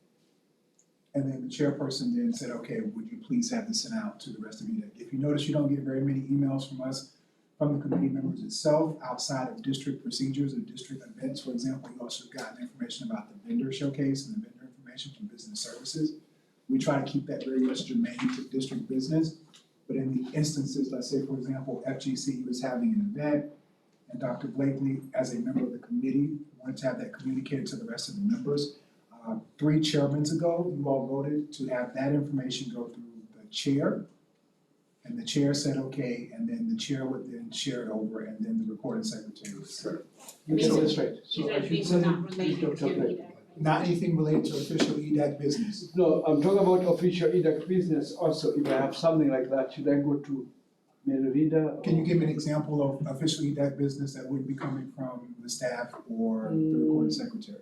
then the chairperson then said, okay, would you please have this sent out to the rest of you? If you notice, you don't get very many emails from us, from the committee members itself, outside of district procedures or district events. For example, you also got information about the vendor showcase and the vendor information from business services. We try to keep that very much germane to district business, but in the instances, let's say, for example, FGC was having an event, and Dr. Blakely, as a member of the committee, wanted to have that communicated to the rest of the members. 3 chairmen ago, you all voted to have that information go through the chair, and the chair said, okay, and then the chair would then share it over, and then the recording secretary would serve. that's right. These So are I should things send not it to related to Dr. Blake. EDAC. Not anything related to official EDAC business. No, I'm talking about official EDAC business also. If I have something like that, should I go to Merida? Can you give me an example of official EDAC business that would be coming from the staff or the recording secretary?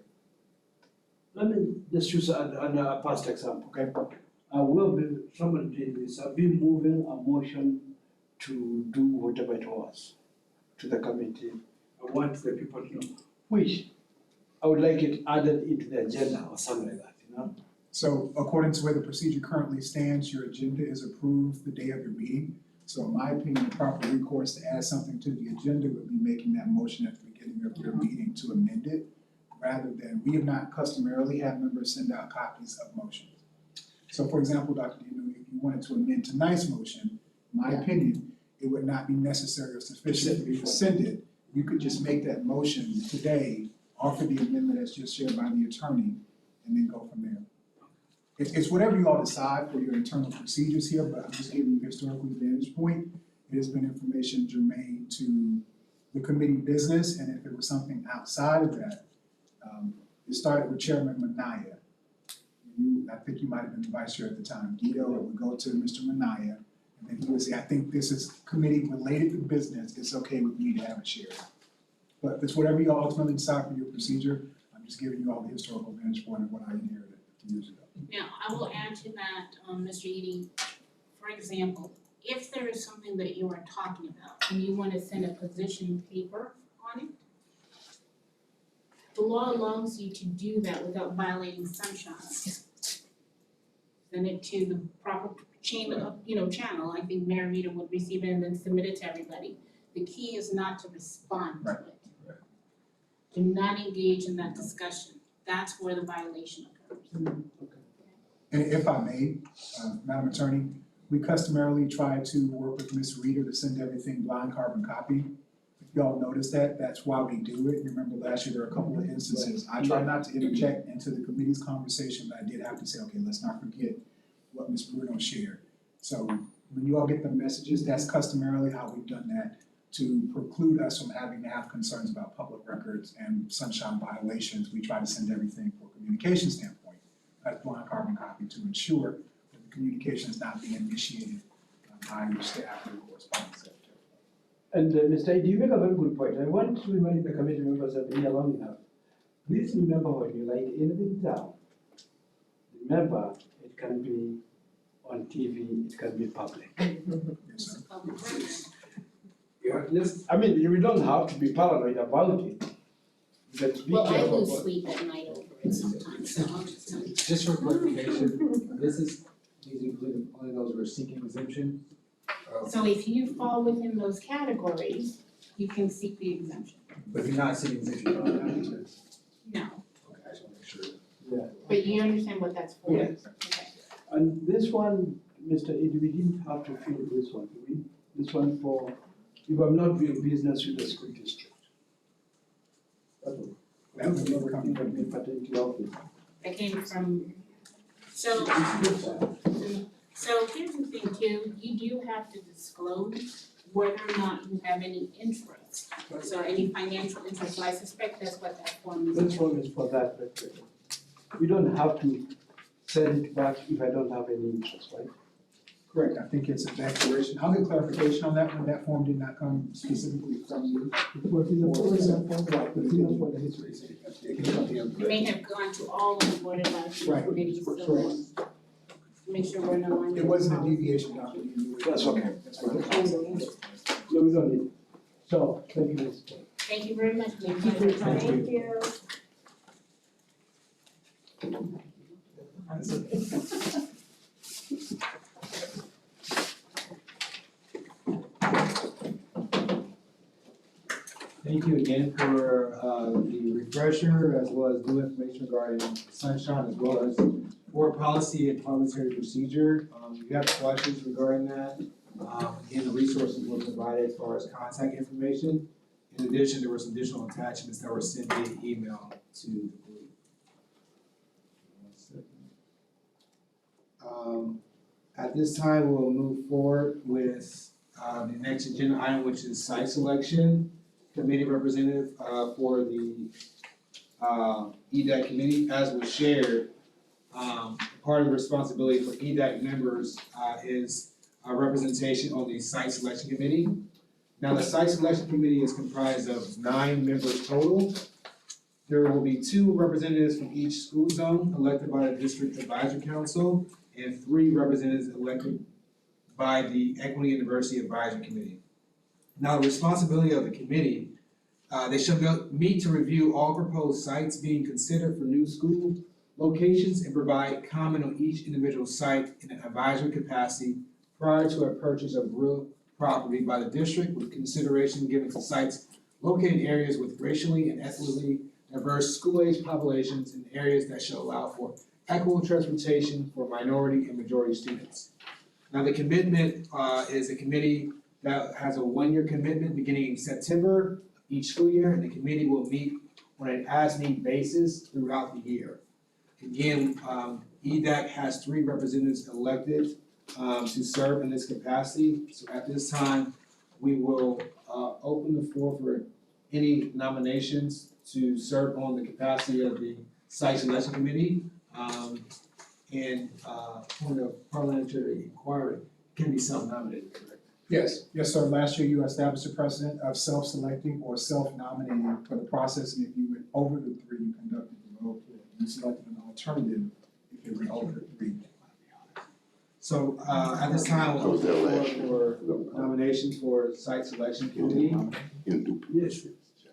Let me just use a past example, okay? Somebody did this, I've been moving a motion to do whatever it was to the committee. I want the people to know, which I would like it added into the agenda or something like that, you know? So according to where the procedure currently stands, your agenda is approved the day of your meeting. So in my opinion, the proper recourse to add something to the agenda would be making that motion at the beginning of your meeting to amend it, rather than, we have not customarily had members send out copies of motions. So for example, Dr. Dino, if you wanted to amend tonight's motion, in my opinion, it would not be necessary or sufficient for you to send it. You could just make that motion today, offer the amendment as just shared by the attorney, and then go from there. It's whatever you all decide for your internal procedures here, but I'm just giving you a historical vantage point. It has been information germane to the committee business, and if it was something outside of that, it started with Chairman Manaya. I think you might have been the vice chair at the time. Guido would go to Mr. Manaya, and then he would say, I think this is committee related to business, it's okay with me to have it shared. But it's whatever you ultimately decide for your procedure. I'm just giving you all the historical vantage point of what I inherited years ago. Now, I will add to that, Mr. Edie, for example, if there is something that you are talking about and you want to send a position paper on it, the law allows you to do that without violating sunshine. Send it to the proper chain of, channel. I think Mayor Rita would receive it and then submit it to everybody. The key is not to respond to it. Do not engage in that discussion. That's where the violation occurs. And if I may, Madam Attorney, we customarily try to work with Ms. Reader to send everything blind carbon copy. If y'all notice that, that's why we do it. You remember last year, there were a couple of instances. I try not to interject into the committee's conversation, but I did have to say, okay, let's not forget what Ms. Bruno shared. So when you all get the messages, that's customarily how we've done that to preclude us from having to have concerns about public records and sunshine violations. We try to send everything for a communication standpoint as blind carbon copy to ensure that the communication is not being initiated by your staff or corresponding secretary. And Mr. Edi, you make a very good point. I want to remind the committee members that we are long enough. Please remember when you write anything down, remember it can be on TV, it can be public. Yes, sir. Yeah, yes, I mean, you don't have to be paranoid about it. But be Well, I careful lose about- sleep at night over it sometimes, so I'll just tell you. Just for clarification, these include only those who are seeking exemption? So if you fall within those categories, you can seek the exemption. But if you're not seeking exemption, you don't have to. No, Okay, I just wanna make sure. Yeah. but you understand what that's for? Yes. Okay. And this one, Mr. Edi, we didn't have to fill this one, do we? This one for, if I'm not doing business with the school district. That one. That would be That coming would be pertaining to office. That came from, so, so here's the thing too, you do have to disclose whether or not you have any interest. So any financial interest, so I suspect that's what that form is. This one is for that, but we don't have to send it back if I don't have any interest, right? Correct, I think it's a declaration. I'll get clarification on that one. That form did not come specifically from you. What is the For the history. It may have gone to all of the board advisory Right. committees, so make sure we're in alignment. It wasn't a deviation, Dr. That's okay. That's fine. No, we don't need it. So, thank you, Mr. Thank you very much, ladies and gentlemen. Thank you. Thank you again for the refresher as well as new information regarding sunshine as well as board policy and parliamentary procedure. If you have questions regarding that, again, the resources were provided as far as contact information. In addition, there were some additional attachments that were sent via email to the group. At this time, we'll move forward with the next agenda item, which is site selection. Committee representative for the EDAC committee, as was shared. Part of the responsibility for EDAC members, is representation on the site selection committee. Now, the site selection committee is comprised of 9 members total. There will be 2 representatives from each school zone elected by the district advisory council, and 3 representatives elected by the Equity and Diversity Advisory Committee. Now, the responsibility of the committee, they shall meet to review all proposed sites being considered for new school locations and provide comment on each individual site in an advisory capacity prior to a purchase of real property by the district, with consideration given to sites located in areas with racially and ethnically diverse school-age populations and areas that shall allow for equitable transportation for minority and majority students. Now, the commitment is a committee that has a 1-year commitment beginning in September each school year, and the committee will meet on an as-need basis throughout the year. Again, EDAC has 3 representatives elected to serve in this capacity. So at this time, we will open the floor for any nominations to serve on the capacity of the site selection committee. And point of parliamentary inquiry can be self-nominated, correct? Yes, sir. Last year you established a precedent of self-selecting or self-nominating for the process, and if you went over the 3, you conducted the roll call. You selected an alternative if you went over the 3. So at this time, we'll open the floor for nominations for site selection committee. Yes,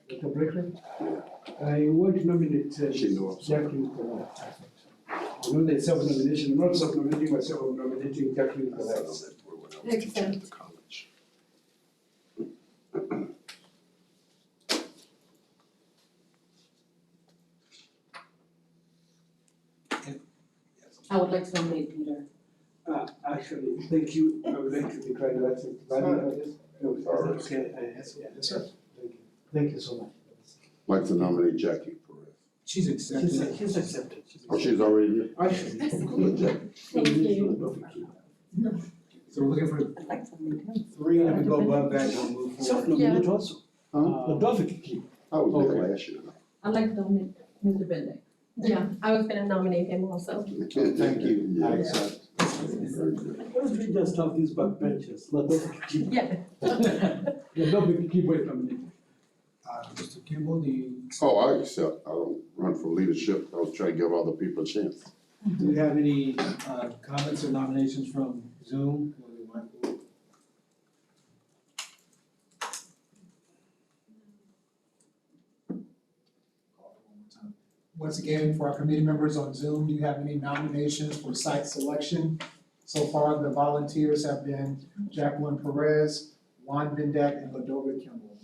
Dr. Brickler? I want to nominate Jacqueline Perez. I know there's self-nomination, I'm not self-nominating myself, I'm nominating Jacqueline Perez. Accept. I would like to nominate Peter. Actually, thank you, I would like to declare that as valid. Okay, Yes, sir. thank you so much. Like to nominate Jackie Perez. She's accepted. She's accepted. Oh, she's already here? Actually. Thank you. So we're looking for 3, and if we go above that, we'll move forward. Self-nominate also. Huh? Adolph keep. I was there Okay. last year. I'd like to nominate Mr. Benedict. Yeah, I was gonna nominate him also. Thank you. Yeah. Why don't we just have these backbenchers, Adolph keep. Yeah. Adolph keep wait nominated. Mr. Kimball, do you Oh, I accept. I don't run for leadership. I was trying to give other people a chance. Do you have any comments or nominations from Zoom? Once again, for our committee members on Zoom, do you have any nominations for site selection? So far, the volunteers have been Jacqueline Perez, Juan Bendeck, and Ladova Kimball.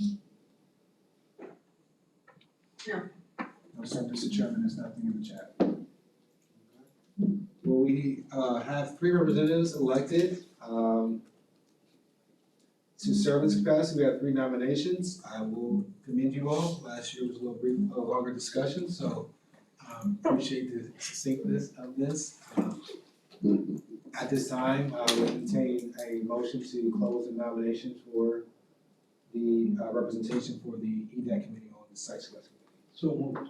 No. No, sir, Mr. Chairman, there's nothing in the chat. Well, we have 3 representatives elected to serve this capacity. We have 3 nominations. I will commend you all. Last year was a little longer discussion, so appreciate the succinctness of this. At this time, I will entertain a motion to close the nominations for the representation for the EDAC committee on the site selection committee. So moved.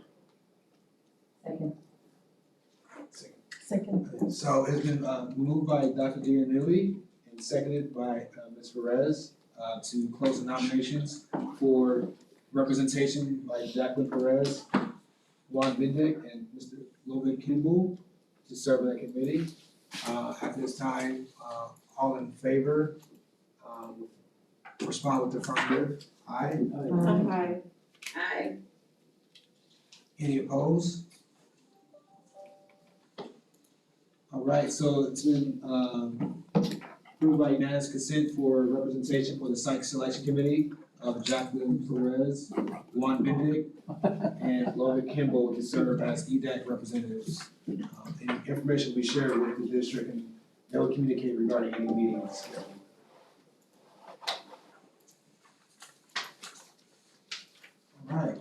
Second. So it's been moved by Dr. Dianelli and seconded by Ms. Perez to close the nominations for representation by Jacqueline Perez, Juan Bendick, and Mr. Logan Kimball to serve on that committee. At this time, all in favor, respond with affirmative. Aye. Aye. Aye. Any opposed? All right, so it's been approved by unanimous consent for representation for the site selection committee of Jacqueline Perez, Juan Bendick, and Logan Kimball to serve as EDAC representatives. Any information will be shared with the district and they will communicate regarding any meetings. All right.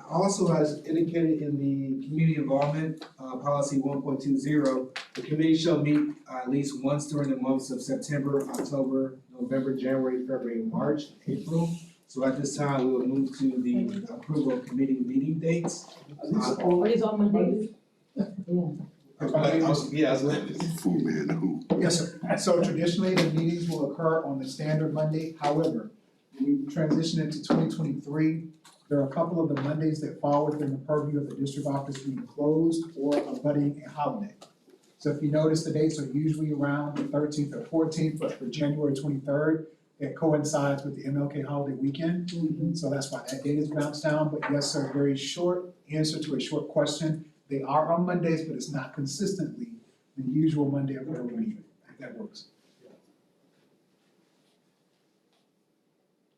Also, as indicated in the community involvement, policy 1.20, the committee shall meet at least once during the months of September, October, November, January, February, March, April. So at this time, we will move to the approval of committee meeting dates. Are these all It is on Monday? Yeah, I was like, Fool man, who? Yes, sir. So traditionally, the meetings will occur on the standard Monday. However, when we transition into 2023, there are a couple of the Mondays that fall within the purview of the district office being closed or abutting a holiday. So if you notice, the dates are usually around the 13th or 14th, but for January 23rd, it coincides with the MLK holiday weekend. So that's why that date is bounced down. But yes, sir, very short answer to a short question. They are on Mondays, but it's not consistently the usual Monday of every week, if that works.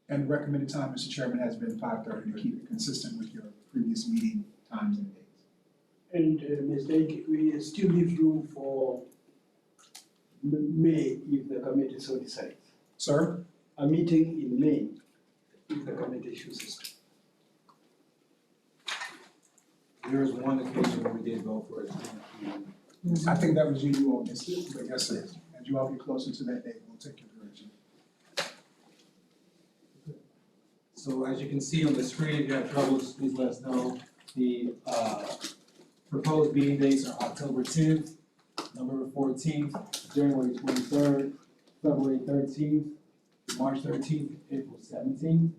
And the recommended time, Mr. Chairman, has been 5:30 to keep it consistent with your previous meeting times and dates. And Ms. Lake, we still leave room for May if the committee so decides. Sir? A meeting in May if the committee chooses. there was one occasion where we did vote for it. I think that was you all missed it, but yes, sir. As you all get closer to that date, we'll take your direction. So as you can see on the screen, if you have troubles, please let us know. The proposed meeting dates are October 10th, November 14th, January 23rd, February 13th, March 13th, April 17th.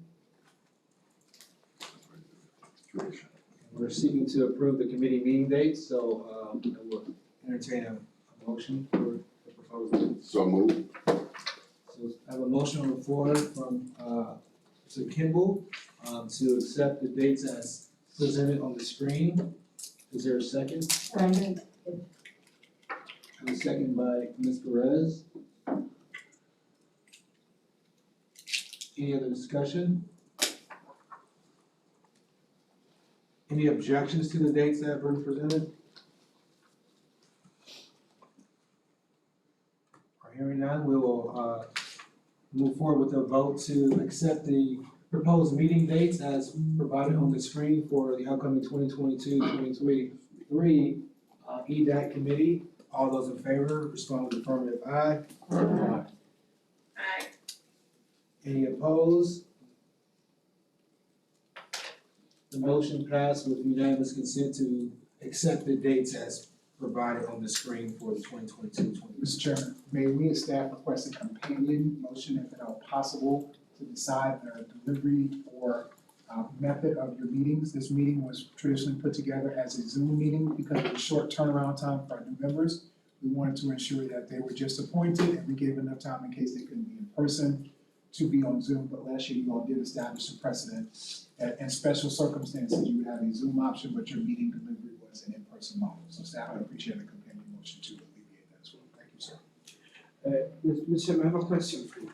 We're seeking to approve the committee meeting dates, so I will entertain a motion for the proposed dates. So moved. So I have a motion on the floor from Mr. Kimball to accept the dates as presented on the screen. Is there a second? Second. And a second by Ms. Perez. Any other discussion? Any objections to the dates that have been presented? Hearing none, we will move forward with a vote to accept the proposed meeting dates as provided on the screen for the upcoming 2022-2023 EDAC committee. All those in favor, respond with affirmative aye. Aye. Any opposed? The motion passed with unanimous consent to accept the dates as provided on the screen for the 2022-2023. Mr. Chairman, may we as staff request a companion motion, if at all possible, to decide the delivery or method of your meetings? This meeting was traditionally put together as a Zoom meeting because of the short turnaround time for our new members. We wanted to ensure that they were just appointed and we gave enough time in case they couldn't be in person to be on Zoom. But last year, you all did establish a precedent. In special circumstances, you would have a Zoom option, but your meeting delivery was an in-person model. So staff would appreciate a companion motion to alleviate that as well. Thank you, sir. Mr. Chairman, I have a question for you.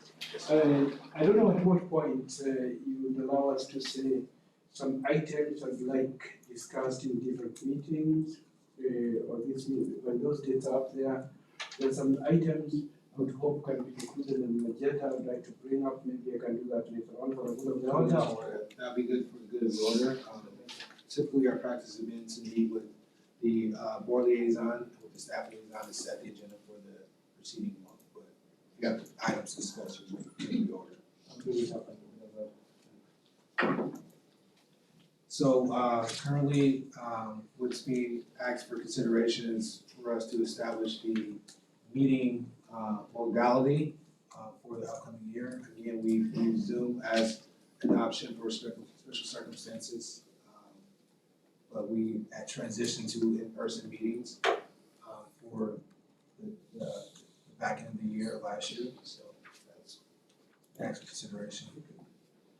I don't know at what point you would allow us to say some items I'd like discussed in different meetings, or this meeting, when those dates are up there, there's some items I would hope can be included in the agenda. I would like to bring up, maybe I can do that later on for the good of the audience. That'd be good for the good of the order. Typically, our practice has been to meet with the board liaison, with the staff liaison to set the agenda for the preceding month. But if you have items discussed, you can the order. So currently, what's being asked for consideration is for us to establish the meeting modality for the upcoming year. Again, we've used Zoom as an option for special circumstances, but we had transitioned to in-person meetings for the back end of the year last year. So that's asked for consideration.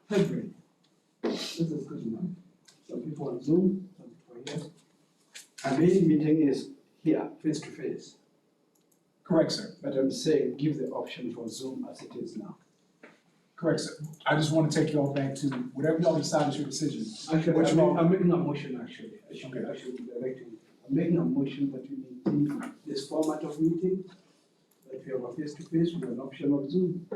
Hybrid. This is good enough. Some people on Zoom, some people here. Our main meeting is here, face to face. Correct, sir. But I'm saying, give the option for Zoom as it is now. Correct, sir. I just want to take you all back to whatever y'all decide is your decision. Actually, Which one? I'm making a motion actually. I should be Okay. actually directing. I'm making a motion that we maintain this format of meeting, that we have a face to face with an option of Zoom.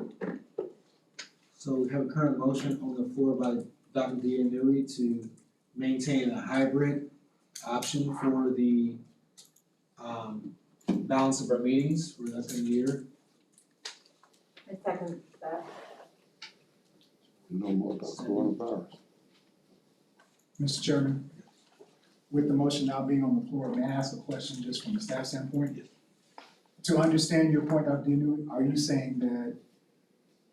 So we have a current motion on the floor by Dr. D'Anui to maintain a hybrid option for the balance of our meetings for the upcoming year. I second that. No more about coronavirus. Mr. Chairman, with the motion now being on the floor, may I ask a question just from a staff standpoint? To understand your point, Dr. Dinu, are you saying that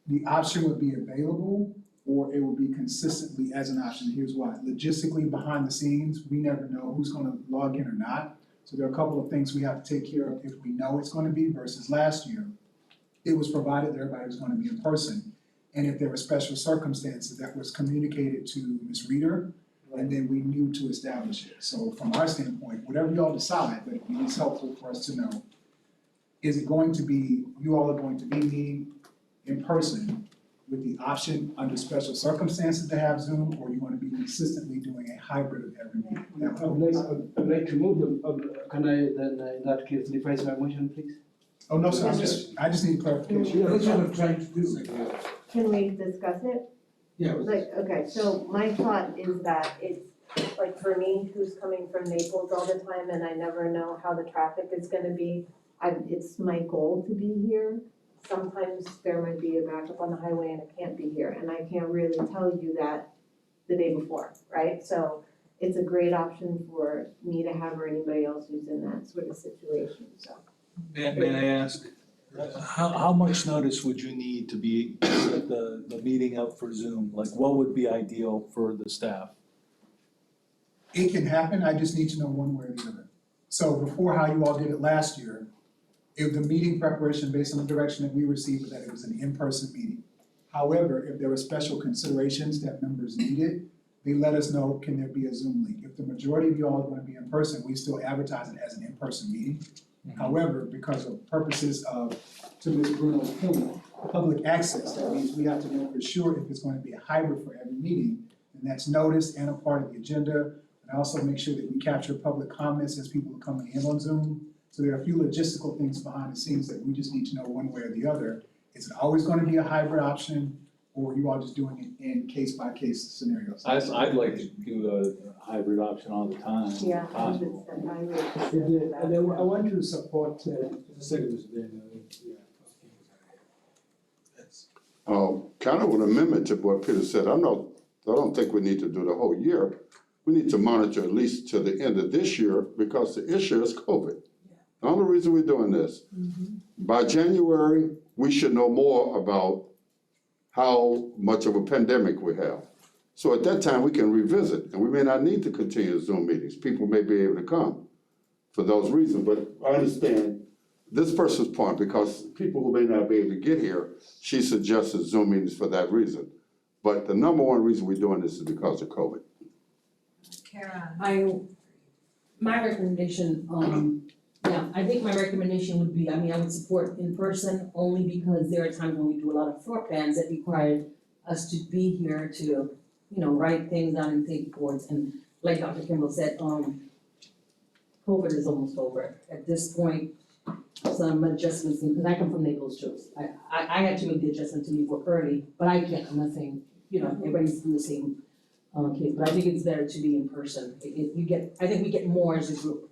the option would be available or it will be consistently as an option? Here's why. Logistically, behind the scenes, we never know who's gonna log in or not. So there are a couple of things we have to take care of if we know it's gonna be versus last year. It was provided that everybody was gonna be in person. And if there were special circumstances, that was communicated to Ms. Reader, and then we knew to establish it. So from our standpoint, whatever y'all decide, but it's helpful for us to know, is it going to be, you all are going to be meeting in person with the option under special circumstances to have Zoom, or are you going to be consistently doing a hybrid of every meeting? I'd like to move the, can I then in that case revise my motion, please? Oh, no, sir, I just need clarification. Yeah, that's what I'm trying to do. Can we discuss it? Yeah, Like, okay, so my thought is that it's, like, for me, who's coming from Naples all the time and I never know how the traffic is gonna be, it's my goal to be here. Sometimes there might be a backup on the highway and I can't be here, and I can't really tell you that the day before, right? So it's a great option for me to have or anybody else who's in that sort of situation, so. May I ask, how much notice would you need to be, set the meeting up for Zoom? Like, what would be ideal for the staff? It can happen, I just need to know one way or the other. So before how you all did it last year, if the meeting preparation based on the direction that we received was that it was an in-person meeting. However, if there were special considerations that members needed, they let us know, can there be a Zoom link? If the majority of y'all are gonna be in person, we still advertise it as an in-person meeting. However, because of purposes of, to Ms. Bruno's point, public access, that means we have to know for sure if it's going to be a hybrid for every meeting, and that's noticed and a part of the agenda. And also make sure that we capture public comments as people are coming in on Zoom. So there are a few logistical things behind the scenes that we just need to know one way or the other. Is it always going to be a hybrid option, or are you all just doing it in case-by-case scenarios? I'd like to do a hybrid option all the time, if Yeah, possible. I would. And I want to support, Just a second, Mr. Daniel. That's, Kind of an amendment to what Peter said. I don't think we need to do the whole year. We need to monitor at least to the end of this year because the issue is COVID. The only reason we're doing this, by January, we should know more about how much of a pandemic we have. So at that time, we can revisit, and we may not need to continue Zoom meetings. People may be able to come for those reasons, but I understand this person's point because people who may not be able to get here, she suggested Zoom meetings for that reason. But the number one reason we're doing this is because of COVID. My recommendation, I think my recommendation would be, I would support in person only because there are times when we do a lot of floor plans that require us to be here to, write things down and take boards. And like Dr. Kimball said, COVID is almost over. At this point, some adjustments, because I come from Naples too. I had to make the adjustment to leave work early, but I can't, I'm not saying, everybody's in the same case, but I think it's better to be in person. I think we get more as a group.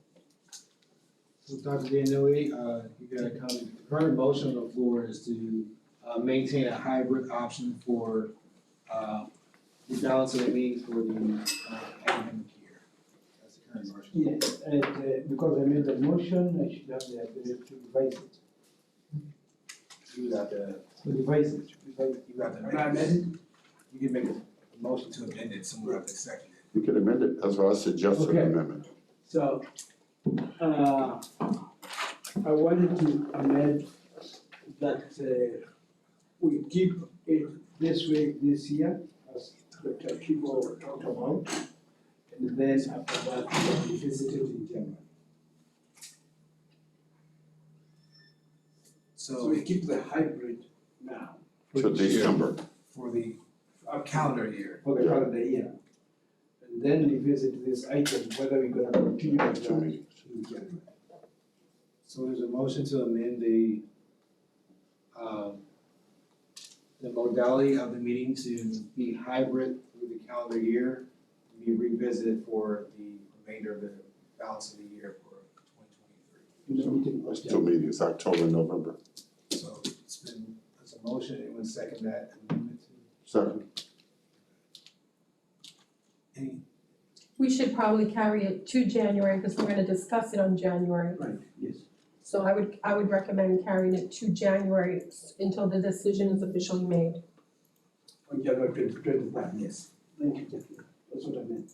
So Dr. D'Anouilh, you got a comment. The current motion on the floor is to maintain a hybrid option for the balance of the meetings for the academic year. That's the current motion. yes, and because I made the motion, I should have the ability to revise it. You got the, To revise it. you got the. Can I amend it? You can make a motion to amend it, someone have to second it. You can amend it, that's why I suggested an Okay. amendment. So, I wanted to amend that we keep it this way this year, as Dr. Kimball talked about. And then after that, we visit it in January. So So we keep the hybrid now. for To this year, December. for the calendar year. For the calendar year. And then we visit this item, whether we're gonna continue with Two that meetings. in January. So there's a motion to amend the modality of the meeting to be hybrid through the calendar year, be revisited for the remainder of the balance of the year for 2023. In the meeting That's of two January. meetings, October and November. So there's a motion, anyone second that amendment? Second. We should probably carry it to January because we're gonna discuss it on January. Right, yes. So I would recommend carrying it to January until the decision is officially made. On January 2025, yes. Thank you, Jackie. That's what I meant.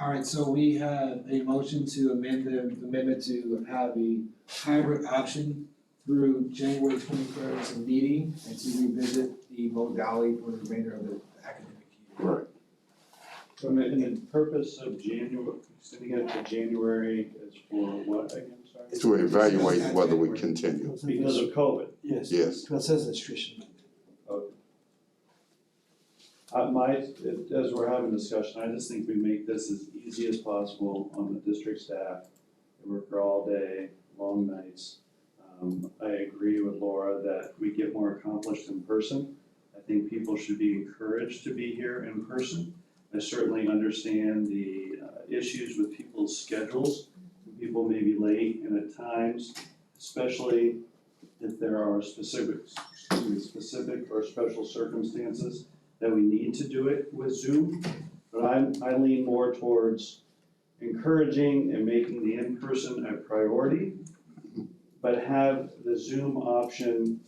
All right, so we have a motion to amend the amendment to have a hybrid option through January 23rd's meeting and to revisit the modality for the remainder of the academic year. Right. So and the purpose of January, extending it to January is for what again, sorry? To evaluate whether we continue. Because of COVID. Yes. Yes. To assess the situation. As we're having discussion, I just think we make this as easy as possible on the district staff. They work all day, long nights. I agree with Laura that we get more accomplished in person. I think people should be encouraged to be here in person. I certainly understand the issues with people's schedules. People may be late, and at times, especially if there are specific or special circumstances, that we need to do it with Zoom. But I lean more towards encouraging and making the in-person a priority, but have the Zoom option,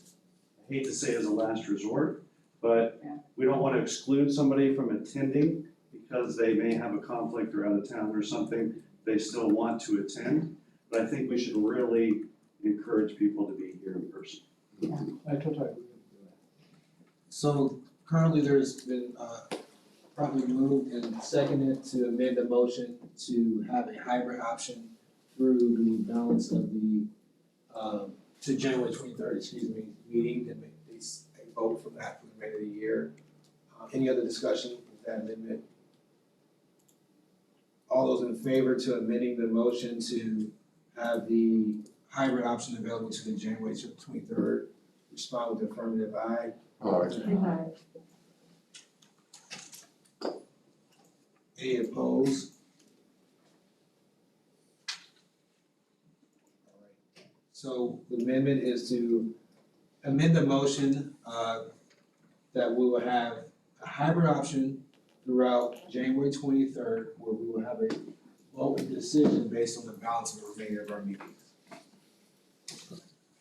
I hate to say as a last resort, but we don't want to exclude somebody from attending because they may have a conflict or out of town or something, they still want to attend. But I think we should really encourage people to be here in person. I totally agree with that. So currently there's been probably moved and seconded to amend the motion to have a hybrid option through the balance of the to January 23rd, meeting and make a vote for that for the remainder of the year. Any other discussion with that amendment? All those in favor to amending the motion to have the hybrid option available to the January 23rd, respond with the affirmative aye. All right. Any opposed? All right. So the amendment is to amend the motion that we will have a hybrid option throughout January 23rd, where we will have a vote and decision based on the balance of the remainder of our meetings.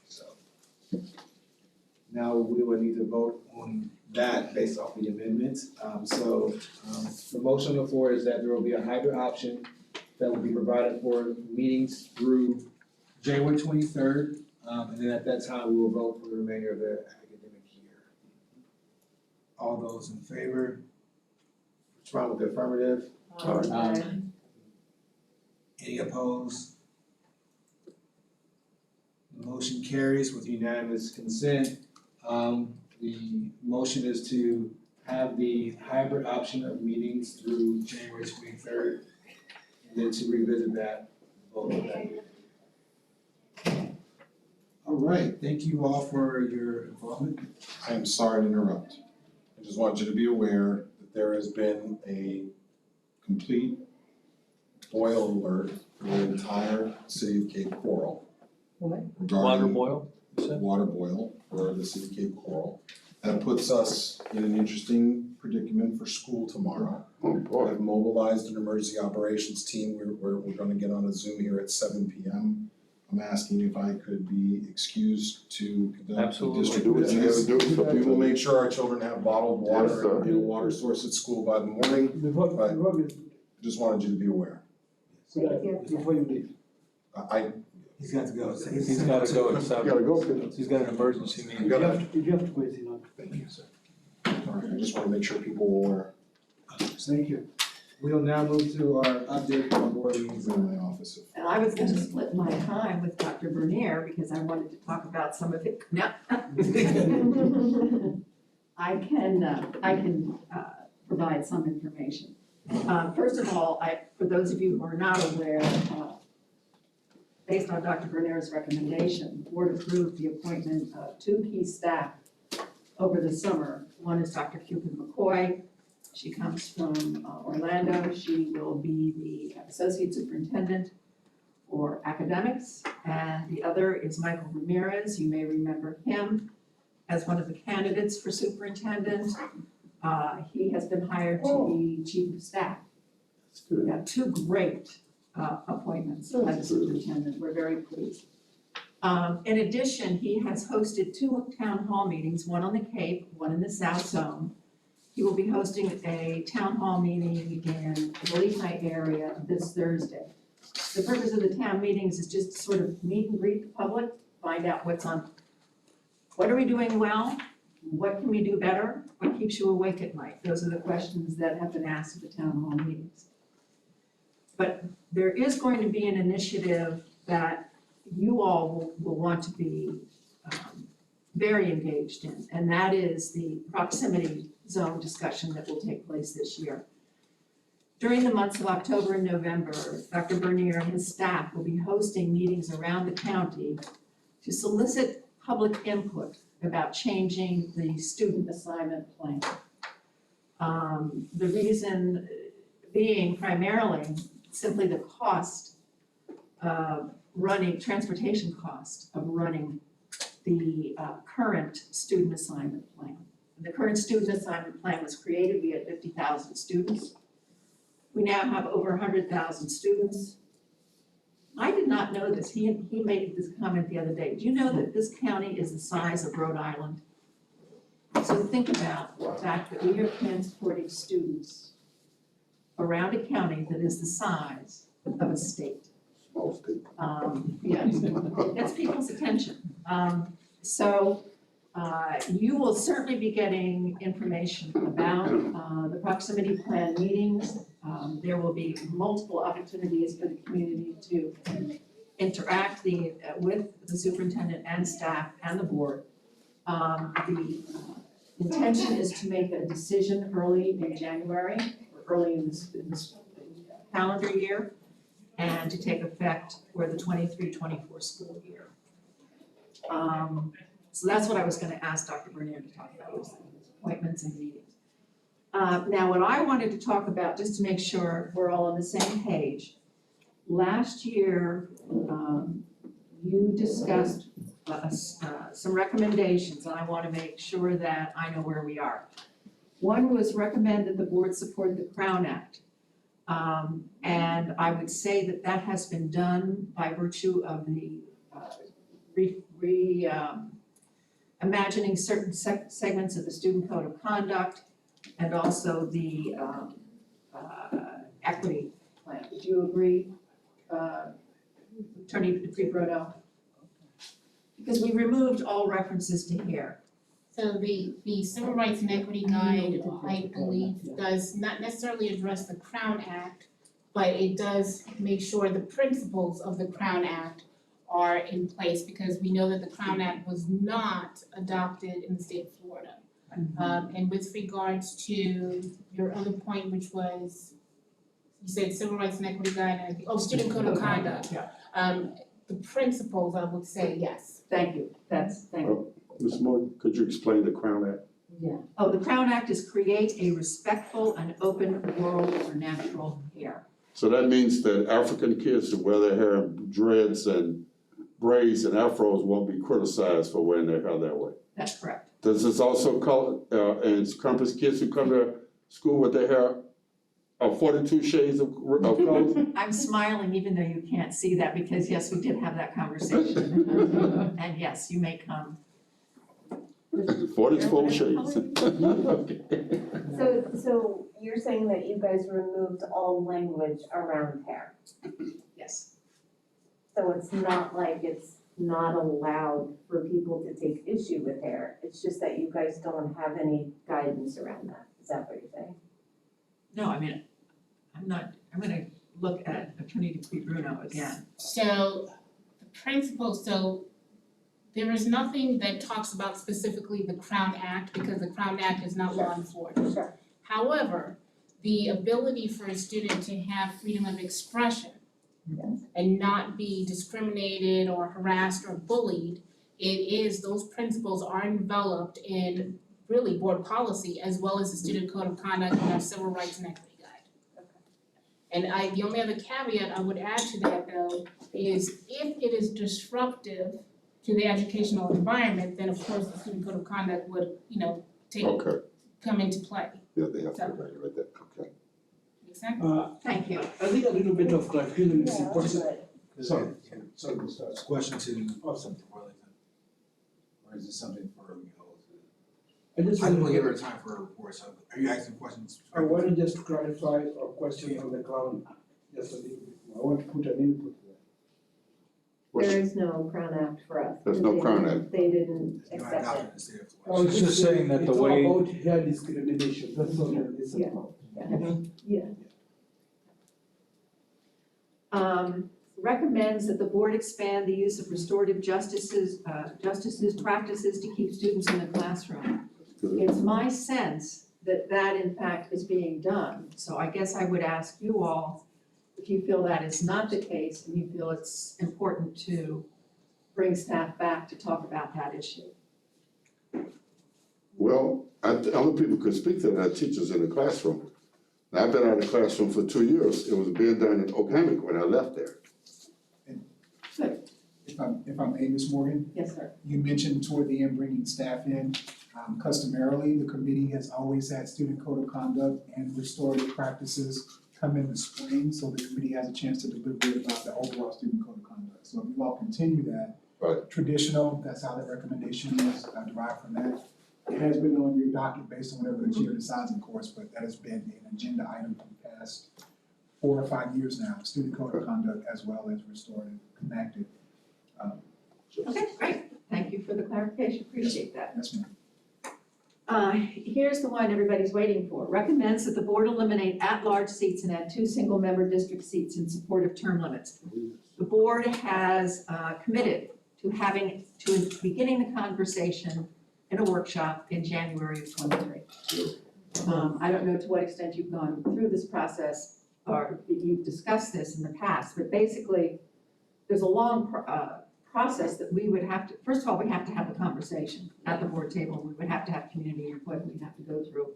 So now we will need to vote on that based off the amendments. The motion on the floor is that there will be a hybrid option that will be provided for meetings through January 23rd. And then at that time, we will vote for the remainder of the academic year. All those in favor? Respond with the affirmative. Any opposed? The motion carries with unanimous consent. The motion is to have the hybrid option of meetings through January 23rd, and then to revisit that vote of that year. All right, thank you all for your involvement. I am sorry to interrupt. I just want you to be aware that there has been a complete boil alert for the entire city of Cape Coral. What? Water regarding boil, you said? water boil for the city of Cape Coral. That puts us in an interesting predicament for school tomorrow. Oh, boy. I've mobilized an emergency operations team. We're gonna get on a Zoom here at 7 p.m. I'm asking if I could be excused to conduct the Absolutely. district Do what you business. gotta do. We will make sure our children have bottled Yes, water sir. and a water source at school by the morning. Before Right. we, Just wanted you to be aware. before you leave. He's got to go. He's gotta go at You 7. gotta go, kid. He's got an emergency meeting. If you have to go, you know. Thank you, sir. I just want to make sure people were aware. Thank you. We'll now move to our update on board meetings. He's in my office. And I was gonna split my time with Dr. Bernier because I wanted to talk about some of it. No. I can provide some information. First of all, for those of you who are not aware, based on Dr. Bernier's recommendation, the board approved the appointment of 2 key staff over the summer. One is Dr. Cupid McCoy. She comes from Orlando. She will be the associate superintendent for academics. And the other is Michael Ramirez. You may remember him as one of the candidates for superintendent. He has been hired to be chief of staff. That's good. We got two great appointments by the superintendent, we're very pleased. In addition, he has hosted two town hall meetings, one on the Cape, one in the South Zone. He will be hosting a town hall meeting in the Lehigh area this Thursday. The purpose of the town meetings is just to sort of meet and greet the public, find out what are we doing well? What can we do better? What keeps you awake at night? Those are the questions that have been asked at the town hall meetings. But there is going to be an initiative that you all will want to be very engaged in, and that is the proximity zone discussion that will take place this year. During the months of October and November, Dr. Bernier and his staff will be hosting meetings around the county to solicit public input about changing the student assignment plan. The reason being primarily simply the cost of transportation cost of running the current student assignment plan. The current student assignment plan was created, we had 50,000 students. We now have over 100,000 students. I did not know this, he made this comment the other day. Do you know that this county is the size of Rhode Island? So think about the fact that we are transporting students around a county that is the size of a state. Small state. Yes, it gets people's attention. You will certainly be getting information about the proximity plan meetings. There will be multiple opportunities for the community to interact with the superintendent and staff and the board. The intention is to make a decision early in January, or early in this calendar year, and to take effect for the 23-24 school year. So that's what I was gonna ask Dr. Bernier to talk about, was appointments and meetings. Now, what I wanted to talk about, just to make sure we're all on the same page, last year, you discussed some recommendations, and I wanna make sure that I know where we are. One was recommend that the board support the Crown Act. And I would say that that has been done by virtue of the imagining certain segments of the student code of conduct and also the equity plan. Would you agree, Attorney DeFree-Brodeau? Because we removed all references to hair. So the Civil Rights and Equity Guide, I believe, does not necessarily address the Crown Act, but it does make sure the principles of the Crown Act are in place, because we know that the Crown Act was not adopted in the state of Florida. And with regards to your other point, which was, you said Civil Rights and Equity Guide, and Student Code of Conduct. The principles, I would say yes. Thank you, thank you. Ms. Moore, could you explain the Crown Act? Yeah. Oh, the Crown Act is create a respectful and open world for natural hair. So that means that African kids who wear their hair in dreads and braids and afros won't be criticized for wearing their hair that way. That's correct. Does this also encompass kids who come to school with their hair 42 shades of colors? I'm smiling even though you can't see that, because yes, we did have that conversation. And yes, you may come. 44 shades. So you're saying that you guys removed all language around hair? Yes. So it's not like it's not allowed for people to take issue with hair, it's just that you guys don't have any guidance around that, is that what you're saying? No, I mean, I'm gonna look at Attorney DeFree-Bruno again. So the principles, so there is nothing that talks about specifically the Crown Act, because the Crown Act is not law enforced. Sure. However, the ability for a student to have freedom of expression and not be discriminated or harassed or bullied, those principles are enveloped in really board policy as well as the Student Code of Conduct and our Civil Rights and Equity Guide. And the only other caveat I would add to that though is if it is disruptive to the educational environment, then of course the Student Code of Conduct would, take Okay. come into play. Yeah, they have to evaluate that, okay. Exactly. Thank you. I think a little bit of clarification is important. Sorry. So, question to Awesome. Worthington. Or is this something for, I just I don't want want to give to, her time for a report, so are you asking questions? I want to just clarify or question on the ground just a little bit more. I want to put an input there. What's- There is no Crown Act for us. There's no They Crown didn't- Act. They didn't It's not accept it. adopted in the state of I Florida. was It's just saying that the way- It's all about hair discrimination, that's all it's Yeah. about. Yeah. Recommends that the board expand the use of restorative justices practices to keep students in the classroom. It's my sense that that in fact is being done, so I guess I would ask you all if you feel that is not the case and you feel it's important to bring staff back to talk about that issue. Well, other people could speak to that, are teachers in the classroom. Now, I've been out of the classroom for 2 years, it was being done in Oakland when I left there. If I may, Ms. Morgan, Yes, sir. you mentioned toward the end bringing staff in. Customarily, the committee has always had student code of conduct and restorative practices come in the spring, so the committee has a chance to deliberate about the overall student code of conduct. So if you all continue that, Right. traditional, that's how that recommendation is derived from that. It has been on your docket based on whatever the chair decides, of course, but that has been an agenda item for the past 4 or 5 years now, student code of conduct as well as restorative connected. Okay, great. Thank you for the clarification. Appreciate that. Yes, ma'am. Here's the one everybody's waiting for. Recommends that the board eliminate at-large seats and add 2 single-member district seats in support of term limits. The board has committed to beginning the conversation in a workshop in January of '23. I don't know to what extent you've gone through this process or if you've discussed this in the past, but basically, there's a long process that we would have to, first of all, we have to have a conversation at the board table. We would have to have community input. We'd have to go through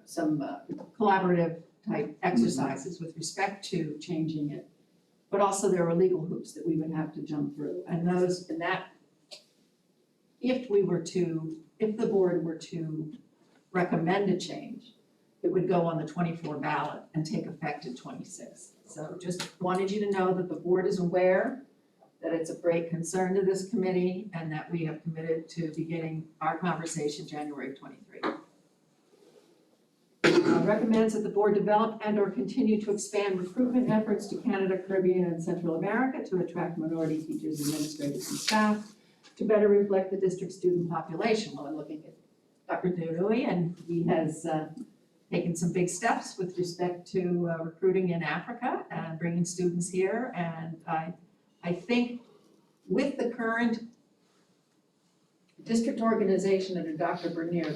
some collaborative type exercises with respect to changing it. But also there are legal hoops that we would have to jump through. And if the board were to recommend a change, it would go on the 24 ballot and take effect in 26. So just wanted you to know that the board is aware that it's of great concern to this committee and that we have committed to beginning our conversation January of '23. Recommends that the board develop and or continue to expand recruitment efforts to Canada, Caribbean, and Central America to attract minority teachers, administrators, and staff to better reflect the district student population. Well, I'm looking at Dr. Dunui, and he has taken some big steps with respect to recruiting in Africa and bringing students here. And I think with the current district organization under Dr. Bernier,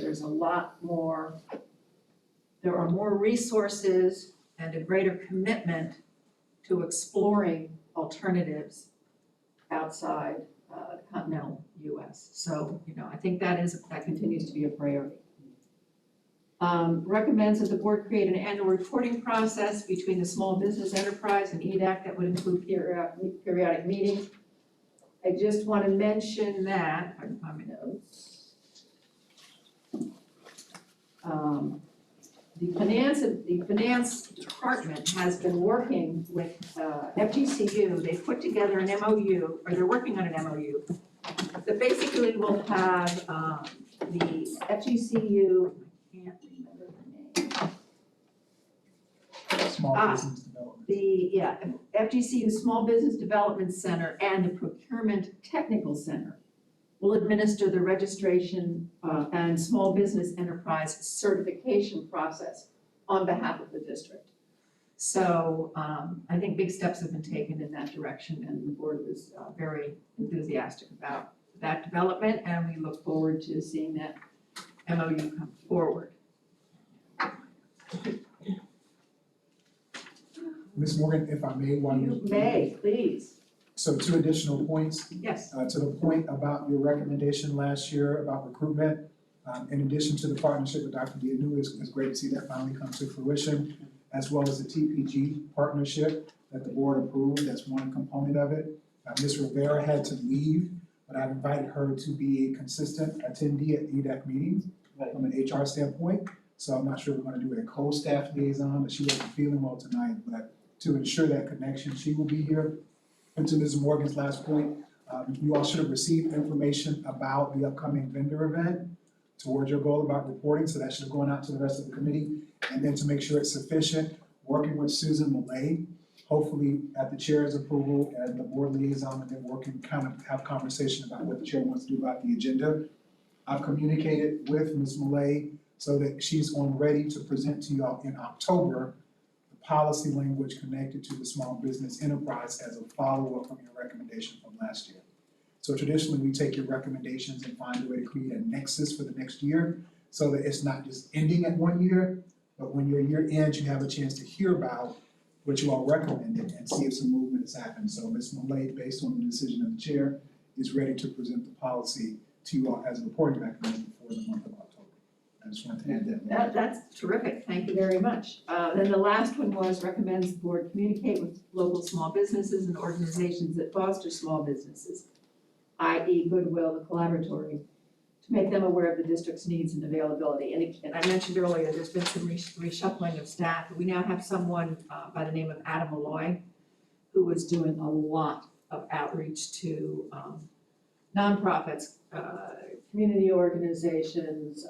there are more resources and a greater commitment to exploring alternatives outside the continental US. So, I think that continues to be a priority. Recommends that the board create an annual reporting process between the small business enterprise and EDAC that would include periodic meetings. I just want to mention that, if I can find my notes. The finance department has been working with FGCU. They've put together an MOU, or they're working on an MOU that basically will have the FGCU, I can't remember the name. Small business development. FGCU Small Business Development Center and the Procurement Technical Center will administer the registration and small business enterprise certification process on behalf of the district. So I think big steps have been taken in that direction, and the board was very enthusiastic about that development, and we look forward to seeing that MOU come forward. Ms. Morgan, if I may, while You may, please. So 2 additional points. Yes. To the point about your recommendation last year about recruitment, in addition to the partnership with Dr. Dianu, it's great to see that finally come to fruition, as well as the TPG partnership that the board approved, that's one component of it. Ms. Rivera had to leave but I've invited her to be a consistent attendee at EDAC meetings from an HR standpoint. So I'm not sure we're gonna do a co-staff liaison, but she wasn't feeling well tonight, but to ensure that connection, she will be here. And to Ms. Morgan's last point, you all should have received information about the upcoming vendor event towards your goal about reporting, so that should have gone out to the rest of the committee. And then to make sure it's sufficient, working with Susan Millay, hopefully at the chair's approval and the board liaison, and then working, kind of have conversation about what the chair wants to do about the agenda. I've communicated with Ms. Millay so that she's on ready to present to y'all in October the policy language connected to the small business enterprise as a follow-up from your recommendation from last year. So traditionally, we take your recommendations and find a way to create a nexus for the next year so that it's not just ending at 1 year, but when your year ends, you have a chance to hear about what you all recommended and see if some movement has happened. So Ms. Millay, based on the decision of the chair, is ready to present the policy to you all as a reporting mechanism for the month of October. I just wanted to add that. That's terrific, thank you very much. Then the last one was recommends the board communicate with local small businesses and organizations that foster small businesses, i.e. Goodwill, the Collaboratory, to make them aware of the district's needs and availability. And I mentioned earlier, there's been some reshuffling of staff. We now have someone by the name of Adam Malloy, who is doing a lot of outreach to nonprofits, community organizations,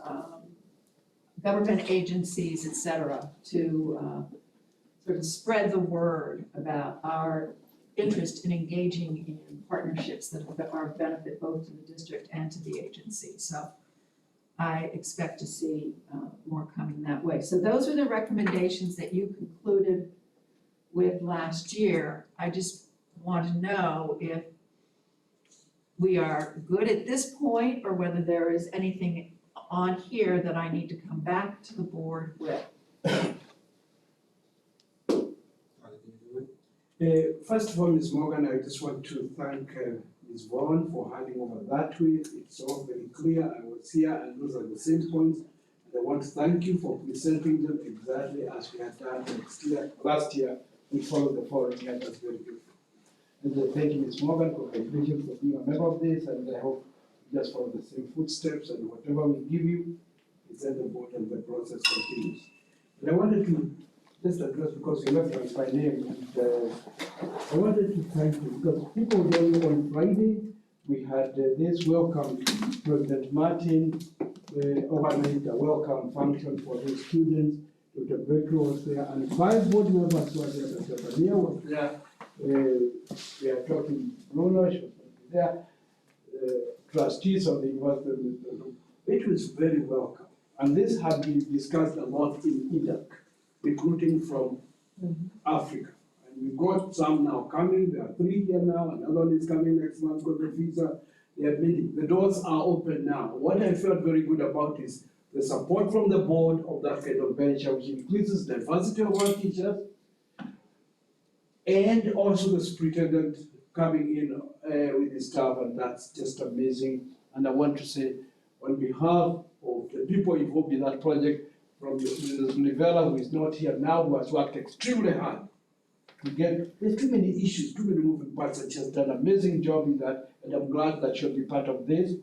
government agencies, et cetera, to sort of spread the word about our interest in engaging in partnerships that are of benefit both to the district and to the agency. So I expect to see more coming that way. So those are the recommendations that you concluded with last year. I just want to know if we are good at this point or whether there is anything on here that I need to come back to the board with. First of all, Ms. Morgan, I just want to thank Ms. Vaughan for handing over that to it. It's all very clear. I was here and those are the same points. And I want to thank you for presenting them exactly as we had done last year. We followed the forum here, that's very good. And thank you, Ms. Morgan, congratulations for being a member of this, and I hope you just follow the same footsteps, and whatever we give you, it's at the board and the process continues. But I wanted to just address, because you left my name, and I wanted to thank you, because people know on Friday, we had this welcome, President Martin organized a welcome function for the students. Dr. Brecker was there, and 5 board members were there. Dr. Bania was there. We are talking Bruno, she was there. Trustees of the university. It was very welcome. And this had been discussed a lot in EDAC, recruiting from Africa. And we got some now coming, there are 3 here now, another one is coming next month, got the visa, they are meeting. The doors are open now. What I felt very good about is the support from the board of that kind of venture, which increases diversity of our teachers, and also the superintendent coming in with his staff, and that's just amazing. And I want to say, on behalf of the people involved in that project, from Mrs. Nivella, who is not here now, who has worked extremely hard to get, there's too many issues, too many moving parts, and she has done an amazing job in that, and I'm glad that she'll be part of this,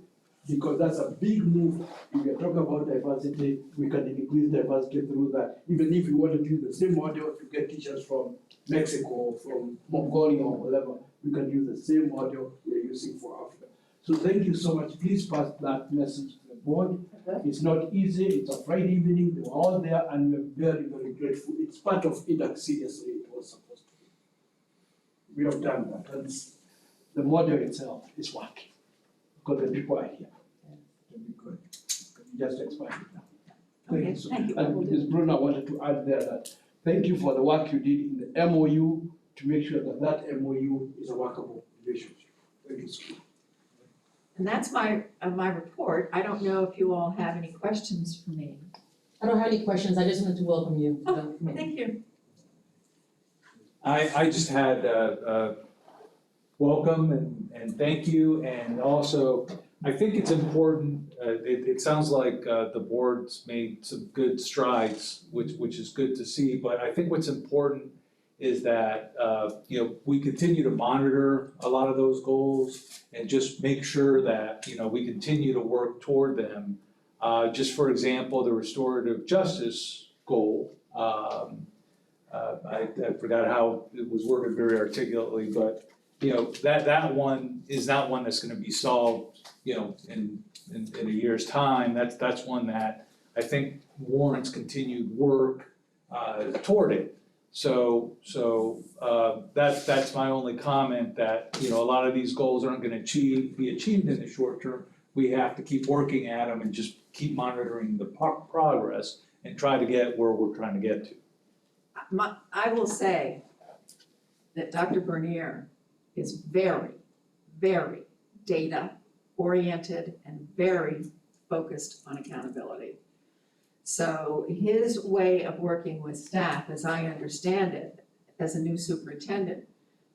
because that's a big move. If we are talking about diversity, we can increase diversity through that. Even if we wanted to use the same model to get teachers from Mexico, or from Mongolia, or whatever, we can use the same model we're using for Africa. So thank you so much. Please pass that message to the board. It's not easy. It's a Friday evening. They were all there, and we're very, very grateful. It's part of EDAC, seriously, it was supposed to be. We have done that, and the model itself is working, because the people are here. It'll be good. We just expand it now. Thank you so much. And Ms. Brunner wanted to add there that thank you for the work you did in the MOU to make sure that that MOU is a workable relationship. Thank you so much. And that's my report. I don't know if you all have any questions for me. I don't have any questions, I just wanted to welcome you to the Oh, committee. thank you. I just had welcome and thank you, and also, I think it's important, it sounds like the board's made some good strides, which is good to see, but I think what's important is that, we continue to monitor a lot of those goals and just make sure that, we continue to work toward them. Just for example, the restorative justice goal, I forgot how it was worded very articulately, but, that one is not one that's gonna be solved, in a year's time. That's one that I think warrants continued work, toward it. So, that's my only comment, that, a lot of these goals aren't gonna be achieved in the short term. We have to keep working at them and just keep monitoring the progress and try to get where we're trying to get to. I will say that Dr. Bernier is very, very data-oriented and very focused on accountability. So his way of working with staff, as I understand it, as a new superintendent,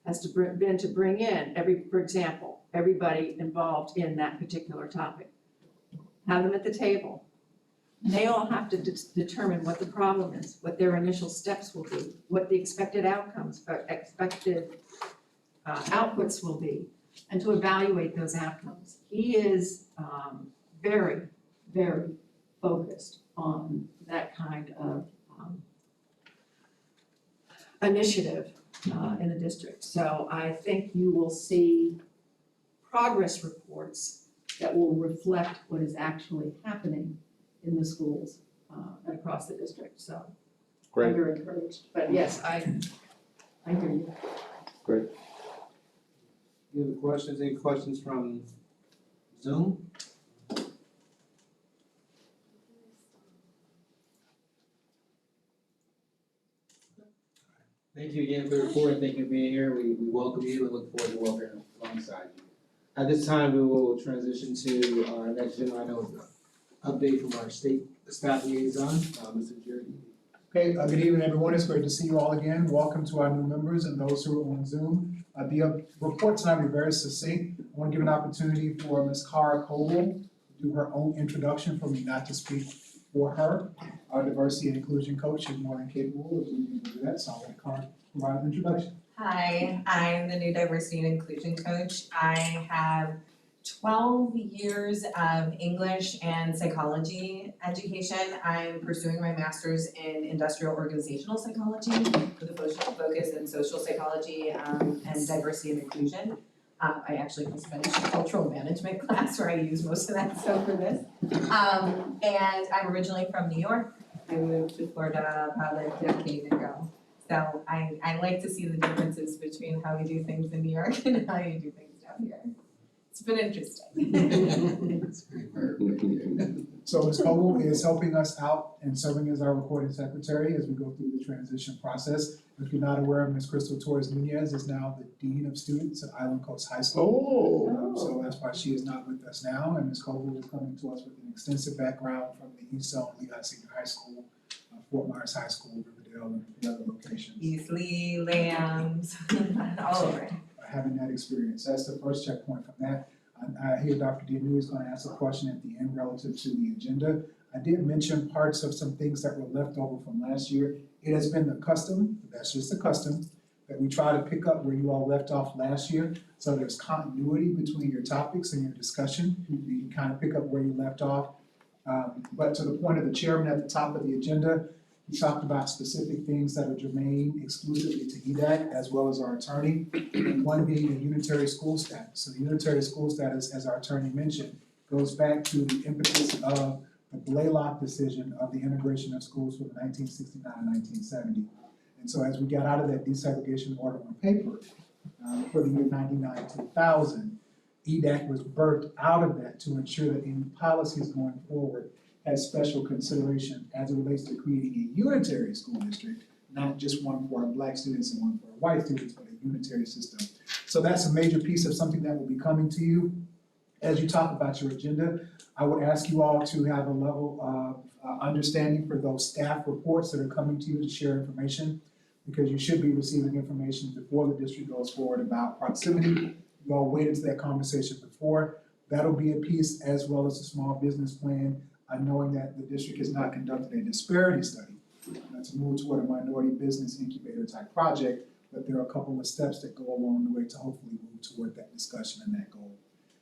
has been to bring in for example, everybody involved in that particular topic. Have them at the table. They all have to determine what the problem is, what their initial steps will be, what the expected outcomes or expected outputs will be, and to evaluate those outcomes. He is very, very focused on that kind of initiative in the district. So I think you will see progress reports that will reflect what is actually happening in the schools and across the district, so I'm very encouraged. But yes, I hear you. Any other questions? Any questions from Zoom? Thank you again for your report, and thank you for being here. We welcome you and look forward to working alongside you. At this time, we will transition to our next agenda item, update from our state staff liaison, Mr. Jerry. Okay, good evening, everyone. It's great to see you all again. Welcome to our new members and those who are on Zoom. The report tonight will be very succinct. I want to give an opportunity for Ms. Cara Coble to do her own introduction, for me not to speak for her. Our diversity and inclusion coach is more than capable of doing that, so I'll let Cara provide an introduction. Hi, I'm the new diversity and inclusion coach. I have 12 years of English and psychology education. I'm pursuing my master's in industrial organizational psychology with a focus in social psychology and diversity and inclusion. I actually just finished a cultural management class where I use most of that stuff for this. And I'm originally from New York. I moved to Florida about a decade ago. So I like to see the differences between how we do things in New York and how you do things down here. It's been interesting. So Ms. Coble is helping us out and serving as our recording secretary as we go through the transition process. If you're not aware, Ms. Crystal Torres Nunez is now the Dean of Students at Island Coast High School. So that's why she is not with us now, and Ms. Coble is coming to us with an extensive background from the East Zone, Lehigh Senior High School, Fort Myers High School, Riverdale, and a few other locations. East Lee, Lambs, all over it. Having that experience. That's the first checkpoint from that. I hear Dr. Dianu is going to ask a question at the end relative to the agenda. I did mention parts of some things that were left over from last year. It has been the custom, that's just the custom, that we try to pick up where you all left off last year. So there's continuity between your topics and your discussion. You can kind of pick up where you left off. But to the point of the chairman at the top of the agenda, he talked about specific things that are germane exclusively to EDAC as well as our attorney, and one being the unitary school status. So the unitary school status, as our attorney mentioned, goes back to the impetus of the Blaylock decision of the integration of schools from 1969-1970. And so as we got out of that desegregation order on paper for the year 99-2000, EDAC was birthed out of that to ensure that any policies going forward has special consideration as it relates to creating a unitary school district, not just one for our Black students and one for our white students, but a unitary system. So that's a major piece of something that will be coming to you. As you talk about your agenda, I would ask you all to have a level of understanding for those staff reports that are coming to you to share information, because you should be receiving information before the district goes forward about proximity. You all waited to that conversation before. That'll be a piece, as well as a small business plan, knowing that the district has not conducted a disparity study to move toward a minority business incubator type project, but there are a couple of steps that go along the way to hopefully move toward that discussion and that goal.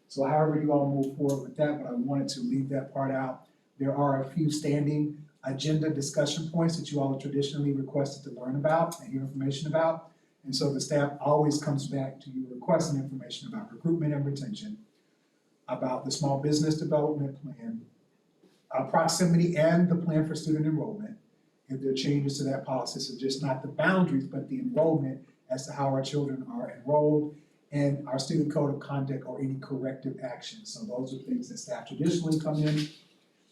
So however you all move forward with that, but I wanted to leave that part out. There are a few standing agenda discussion points that you all have traditionally requested to learn about and hear information about. And so the staff always comes back to you requesting information about recruitment and retention, about the small business development plan, proximity and the plan for student enrollment. If there are changes to that policy, so just not the boundaries, but the enrollment as to how our children are enrolled, and our student code of conduct or any corrective actions. So those are things that staff traditionally come in,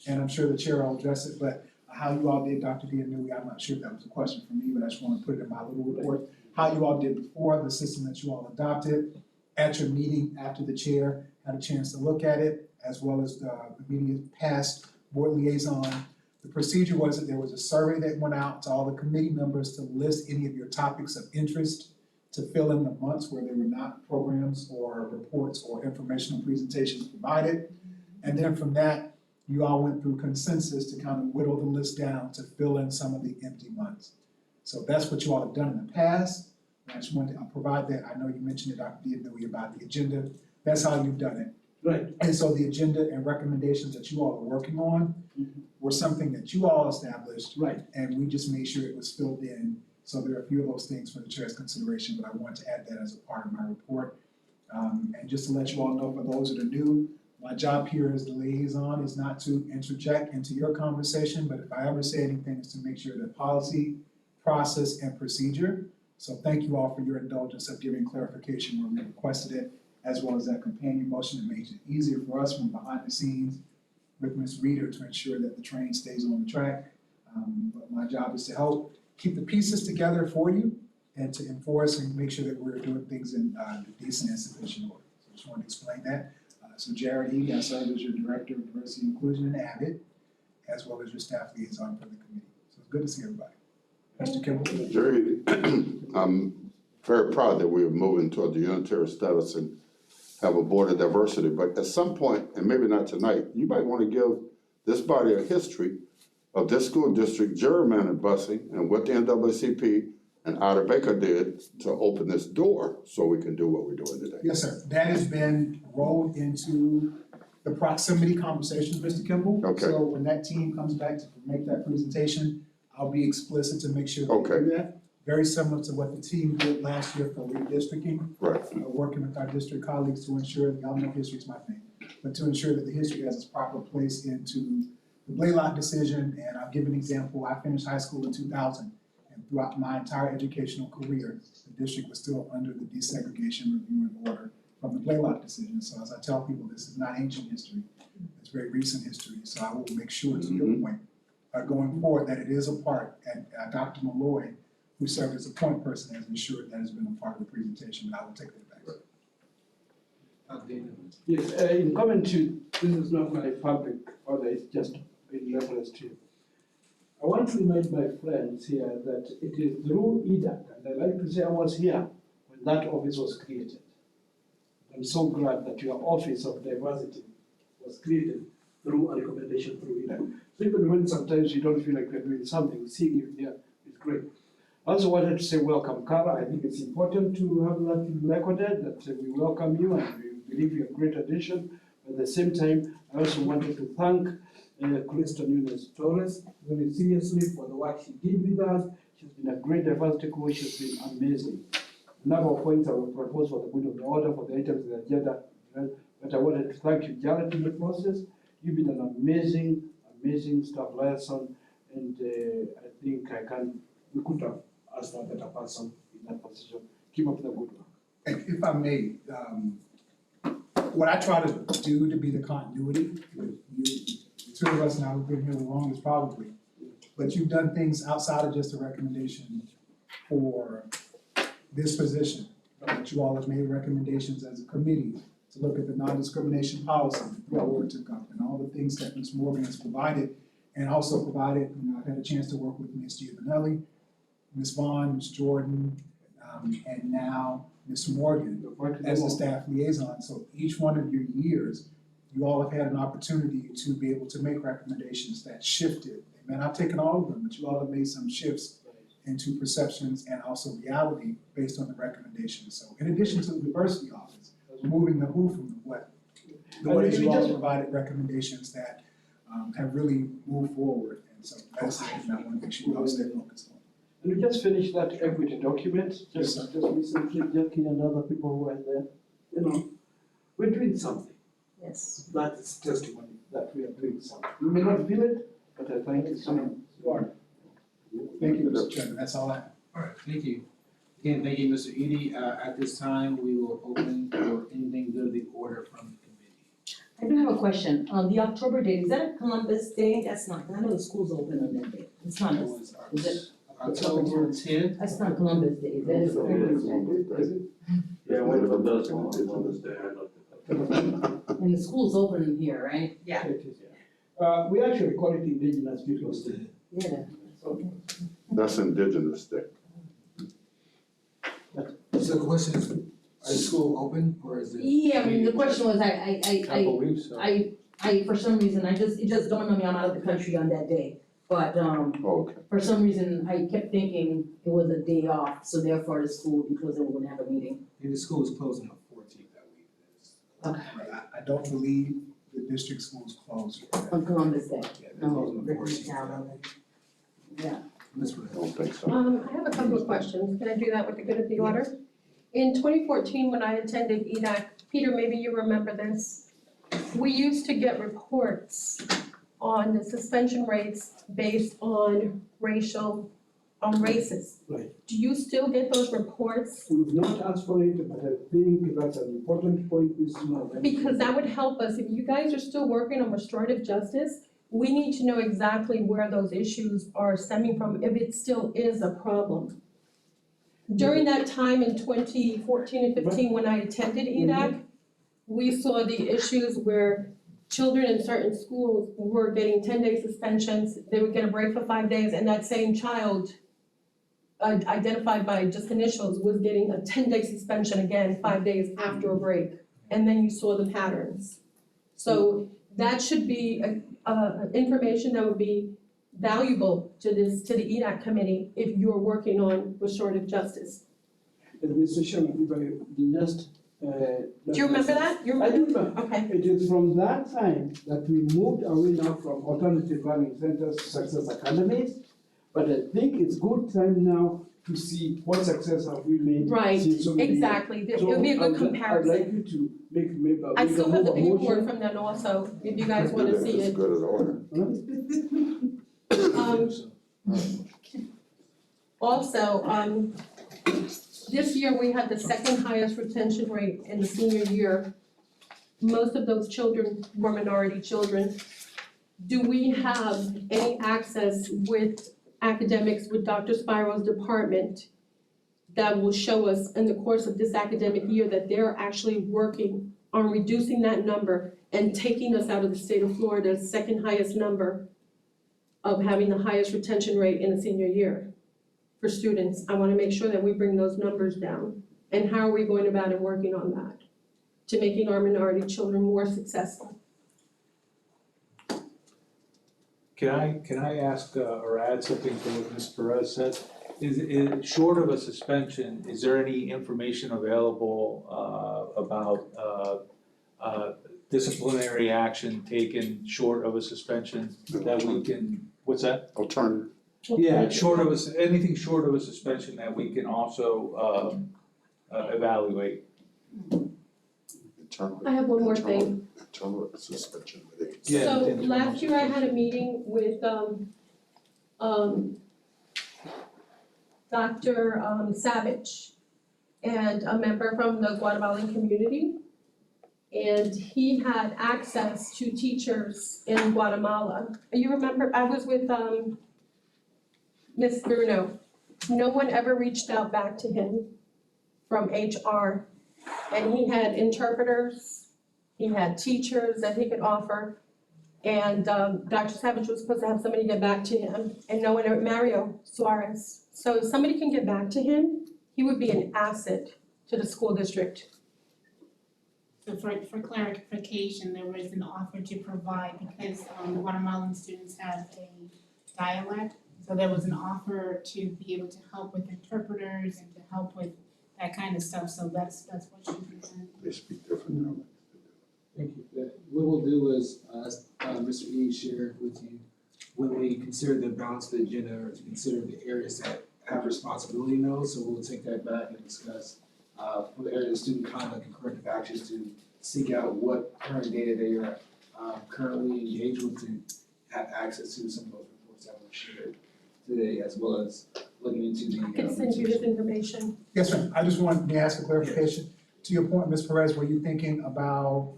and I'm sure the chair will address it, but how you all did, Dr. Dianui, I'm not sure if that was a question for me, but I just want to put it in my little report. How you all did before, the system that you all adopted, at your meeting after the chair had a chance to look at it, as well as the immediate past board liaison. The procedure was that there was a survey that went out to all the committee members to list any of your topics of interest, to fill in the months where there were not programs or reports or informational presentations provided. And then from that, you all went through consensus to kind of whittle the list down to fill in some of the empty months. So that's what you all have done in the past. I just wanted to provide that. I know you mentioned it, Dr. Dianui, about the agenda. That's how you've done it. Right. And so the agenda and recommendations that you all are working on were something that you all established. Right. And we just made sure it was filled in. So there are a few of those things for the chair's consideration, but I want to add that as a part of my report. And just to let you all know, for those that are new, my job here as the liaison is not to interject into your conversation, but if I ever say anything, is to make sure that policy, process, and procedure. So thank you all for your indulgence of giving clarification where we requested it, as well as that companion motion that makes it easier for us from behind the scenes with Ms. Reader to ensure that the train stays on the track. But my job is to help keep the pieces together for you and to enforce and make sure that we're doing things in decent and sufficient order. So I just wanted to explain that. So Jared Eady, I serve as your Director of Diversity, Inclusion, and AVID, as well as your staff liaison for the committee. So it's good to see everybody. Mr. Kimball? Jerry, I'm very proud that we're moving toward the unitary status and have a board of diversity, but at some point, and maybe not tonight, you might want to give this body a history of this school district gerrymandered busing and what the NAACP and Ida Baker did to open this door so we can do what we're doing today. Yes, sir. That has been rolled into the proximity conversations, Mr. Kimball. Okay. So when that team comes back to make that presentation, I'll be explicit to make sure that we do that. Very similar to what the team did last year for redistricting. Right. Working with our district colleagues to ensure, y'all know history is my thing, but to ensure that the history has its proper place into the Blaylock decision. And I'll give an example. I finished high school in 2000. And throughout my entire educational career, the district was still under the desegregation review and order from the Blaylock decision. So as I tell people, this is not ancient history, it's very recent history. So I will make sure, to your point, going forward, that it is a part, and Dr. Malloy, who served as a point person, has ensured that has been a part of the presentation, but I will take that back. Yes, in comment to, this is not my public order, it's just in reference to. I want to remind my friends here that it is through EDAC, and I like to say I was here when that office was created. I'm so glad that your Office of Diversity was created through a recommendation through EDAC. So even when sometimes you don't feel like we're doing something, seeing you here is great. I also wanted to say welcome, Kara. I think it's important to have that recorded, that we welcome you and we believe you're a great addition. At the same time, I also wanted to thank Kristen Nunes Torres very seriously for the work she did with us. She's been a great diversity coach. She's been amazing. A number of points I will propose for the good of the order for the items in the agenda, but I wanted to thank you, Jared, in the process. You've been an amazing staff liaison, and I think we could have asked for a better person in that position. Keep up the good work. If I may, what I try to do to be the continuity, the two of us now who've been here the longest probably, but you've done things outside of just a recommendation for this position. But you all have made recommendations as a committee to look at the non-discrimination policy that we all work to come, and all the things that Ms. Morgan has provided, and also provided, I've had a chance to work with Ms. Giovanelli, Ms. Vaughn, Ms. Jordan, and now Ms. Morgan as the staff liaison. So each one of your years, you all have had an opportunity to be able to make recommendations that shifted and Man, I've taken all of them, but you all have made some shifts into perceptions and also reality based on the recommendations. So in addition to the diversity office, removing the who from the what. The what is you all provided recommendations that have really moved forward. And so that's something I want to make sure you all stay focused on. And we just finished that equity document, Yes, just recently, Jackie and other people who were there, you know, we're doing something. Yes. That is testimony that we are doing something. You may not feel it, but I thank you so much. Thank you, Mr. Chairman, that's all I have. All right, thank you. Again, thank you, Mr. Edie. At this time, we will open for anything good of the order from the committee. I do have a question. The October date, is that a Columbus Day? That's not, I know the school's open on that day. It's not, is it? October 10th. That's not Columbus Day, that is. Yeah, one of them does on Indigenous Day, I looked at that. And the school's open here, right? Yeah. We actually call it Indigenous Peoples' Day. Yeah. That's Indigenous Day. So the question is the school open or is it? Yeah, I mean, the question was, I believe so. I, for some reason, it just dawned on me, I'm out of the country on that day. But, Oh, okay. for some reason, I kept thinking it was a day off, so therefore the school, because they were gonna have a meeting. And the school is closing on 14th that week. Okay. I don't believe the district schools closed. On Columbus Day. Yeah, they're closing on Written 14th. down. Yeah. That's what I don't think so. I have a couple of questions, can I do that with the good of the order? In 2014, when I attended EDAC, Peter, maybe you remember this, we used to get reports on the suspension rates based on races. Right. Do you still get those reports? We've not asked for it, but I think that's an important point is to know. Because that would help us, if you guys are still working on restorative justice, we need to know exactly where those issues are stemming from, if it still is a problem. During that time in 2014 and 15, when I attended EDAC, we saw the issues where children in certain schools were getting 10-day suspensions, they would get a break for 5 days, and that same child, identified by just initials, was getting a 10-day suspension again, 5 days after a break. And then you saw the patterns. So that should be information that would be valuable to the EDAC committee if you're working on restorative justice. And Mr. Chairman, if I just. Do you remember that? You I do remember? remember. Okay. It is from that time that we moved away now from alternative learning centers to success academies. But I think it's good time now to see what success have we made. Right, since so many years. exactly. It would be a good I'd comparison. like you to make I still have the a motion. paperwork from then also, if you guys wanna see It's it. good as order. Also, this year we had the second highest retention rate in the senior year. Most of those children were minority children. Do we have any access with academics, with Dr. Spiro's department, that will show us in the course of this academic year that they're actually working on reducing that number and taking us out of the state of Florida's second highest number of having the highest retention rate in a senior year for students? I wanna make sure that we bring those numbers down. And how are we going about it working on that, to making our minority children more successful? Can I ask or add something to what Ms. Perez said? Is short of a suspension, is there any information available about disciplinary action taken short of a suspension that we can, what's that? Alternative. Yeah, anything short of a suspension that we can also evaluate. I have one more thing. Internal suspension. So last year I had a meeting with Dr. Savage and a member from the Guatemalan community. And he had access to teachers in Guatemala. You remember, I was with Ms. Bruno. No one ever reached out back to him from HR. And he had interpreters, he had teachers that he could offer. And Dr. Savage was supposed to have somebody get back to him, and no one, Mario Suarez. So if somebody can get back to him, he would be an asset to the school district. So for clarification, there was an offer to provide, because the Guatemalan students have dialect. So there was an offer to be able to help with interpreters and to help with that kind of stuff, so that's what she presented. They speak different now. Thank you for that. What we'll do is, Mr. E shared with you, when we consider the balance of the agenda, or to consider the areas that have responsibility in those, so we'll take that back and discuss, for the area of student conduct and corrective actions to seek out what current data they are, currently engaged with to have access to some of those reports that were shared today, as well as looking into the. I can send you his information. Yes, sir. I just wanted to ask a clarification. To your point, Ms. Perez, were you thinking about,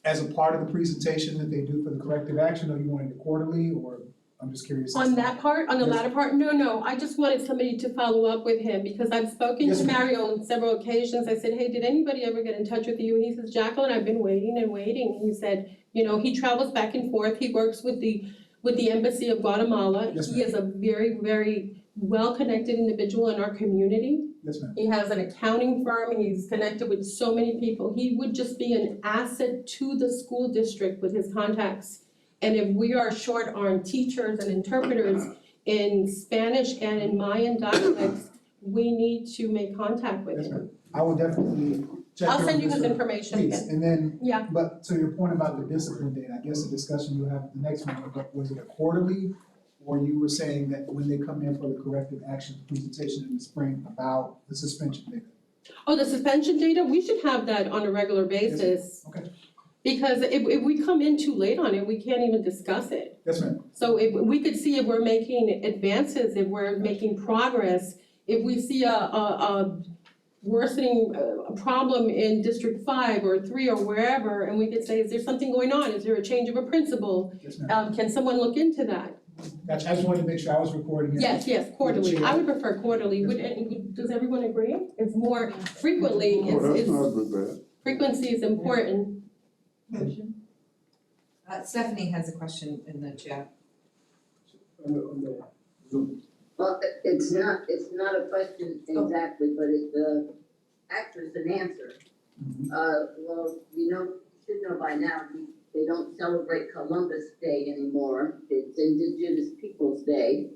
as a part of the presentation that they do for the corrective action, or you wanted it quarterly, or I'm just curious? On that part, on the Yes. latter part, no, I just wanted somebody to follow up with him, because I've spoken Yes, to ma'am. Mario on several occasions. I said, hey, did anybody ever get in touch with you? And he says, Jacqueline, I've been waiting and waiting. He said, you know, he travels back and forth, he works with the Embassy of Guatemala. Yes, He is a very, very well-connected individual in our community. Yes, ma'am. He has an accounting firm, he's connected with so many people. He would just be an asset to the school district with his contacts. And if we are short on teachers and interpreters in Spanish and in Mayan dialects, we need to make contact with Yes, him. ma'am. I will definitely check. I'll in send you with his Mr. information Please, again. and then, Yeah. but to your point about the discipline date, I guess the discussion you'll have at the next meeting, but was it a quarterly? Or you were saying that when they come in for the corrective action presentation in the spring about the suspension data? Oh, the suspension data, we should have that on a regular basis. Okay. Because if we come in too late on it, we can't even discuss it. Yes, ma'am. So if we could see if we're making advances, if we're making progress, if we see a worsening problem in District 5 or 3 or wherever, and we could say, is there something going on? Is there a change of a principal? Yes, ma'am. Can someone look into that? Gotcha. I just wanted to make sure I was recording it. Yes, quarterly. I would prefer quarterly. Does everyone agree? It's more frequently, Oh, that's it's not good, bad. frequency is important. Motion. Stephanie has a question in the chat. On the Zoom. Well, it's not a question exactly, but it's, actually it's an answer. Well, you should know by now, they don't celebrate Columbus Day anymore, it's Indigenous Peoples' Day.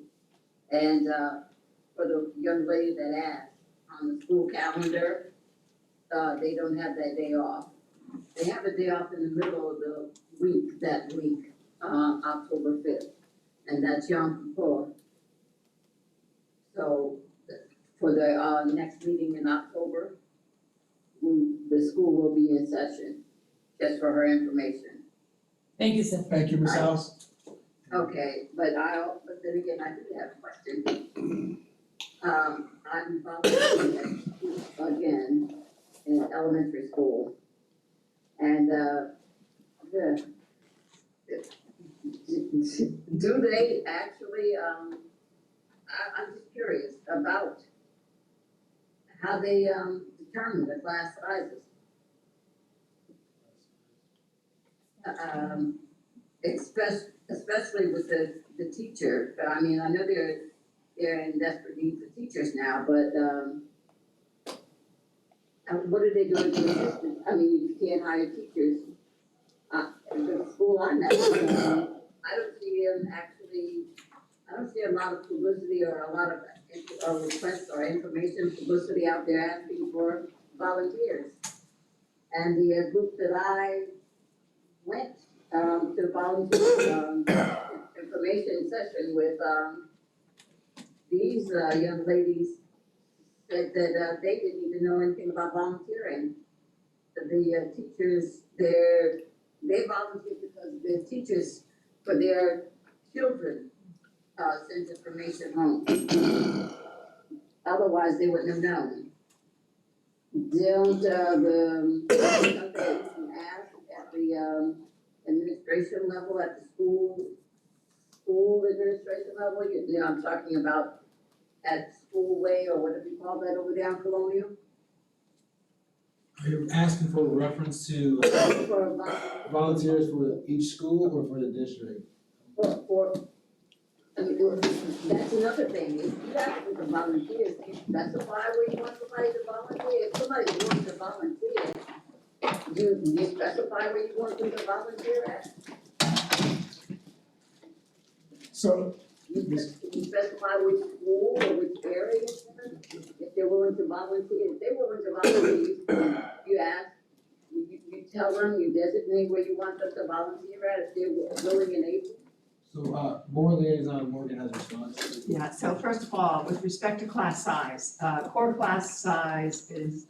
And, for the young lady that asked, on the school calendar, they don't have that day off. They have a day off in the middle of the week, that week, October 5th, and that's Yom Kippur. So, for the, next meeting in October, the school will be in session, just for her information. Thank you, sir. Thank you, Ms. House. Okay, but then again, I do have a question. I'm volunteering again in elementary school. And, do they actually, I'm just curious about how they, determine the class sizes. Especially with the teacher, I mean, I know they're in desperate need for teachers now, but, what are they doing to assist? I mean, you can't hire teachers. The school I'm at, I don't see them actually, I don't see a lot of publicity or a lot of requests or information publicity out there asking for volunteers. And the group that I went to volunteer information session with these young ladies said that they didn't even know anything about volunteering. The teachers, they volunteered because the teachers for their children send information home. Otherwise, they wouldn't have known. Don't something you can ask at the administration level, at the school administration level, you know, I'm talking about at School Way or whatever you call that over there on Colonial? Are you asking for reference to For volunteers for each school or for the district? I mean, that's another thing, if you ask for the volunteers, you specify where you want somebody to volunteer, if somebody wants to volunteer, you specify where you want them to volunteer at? So, Yes. You specify which school or which area, if they're willing to volunteer, if they're willing to volunteer, you ask, you tell them, you designate where you want them to volunteer at, if they're willing and able. So, board liaison, Morgan has a response. Yeah, so first of all, with respect to class size, core class size is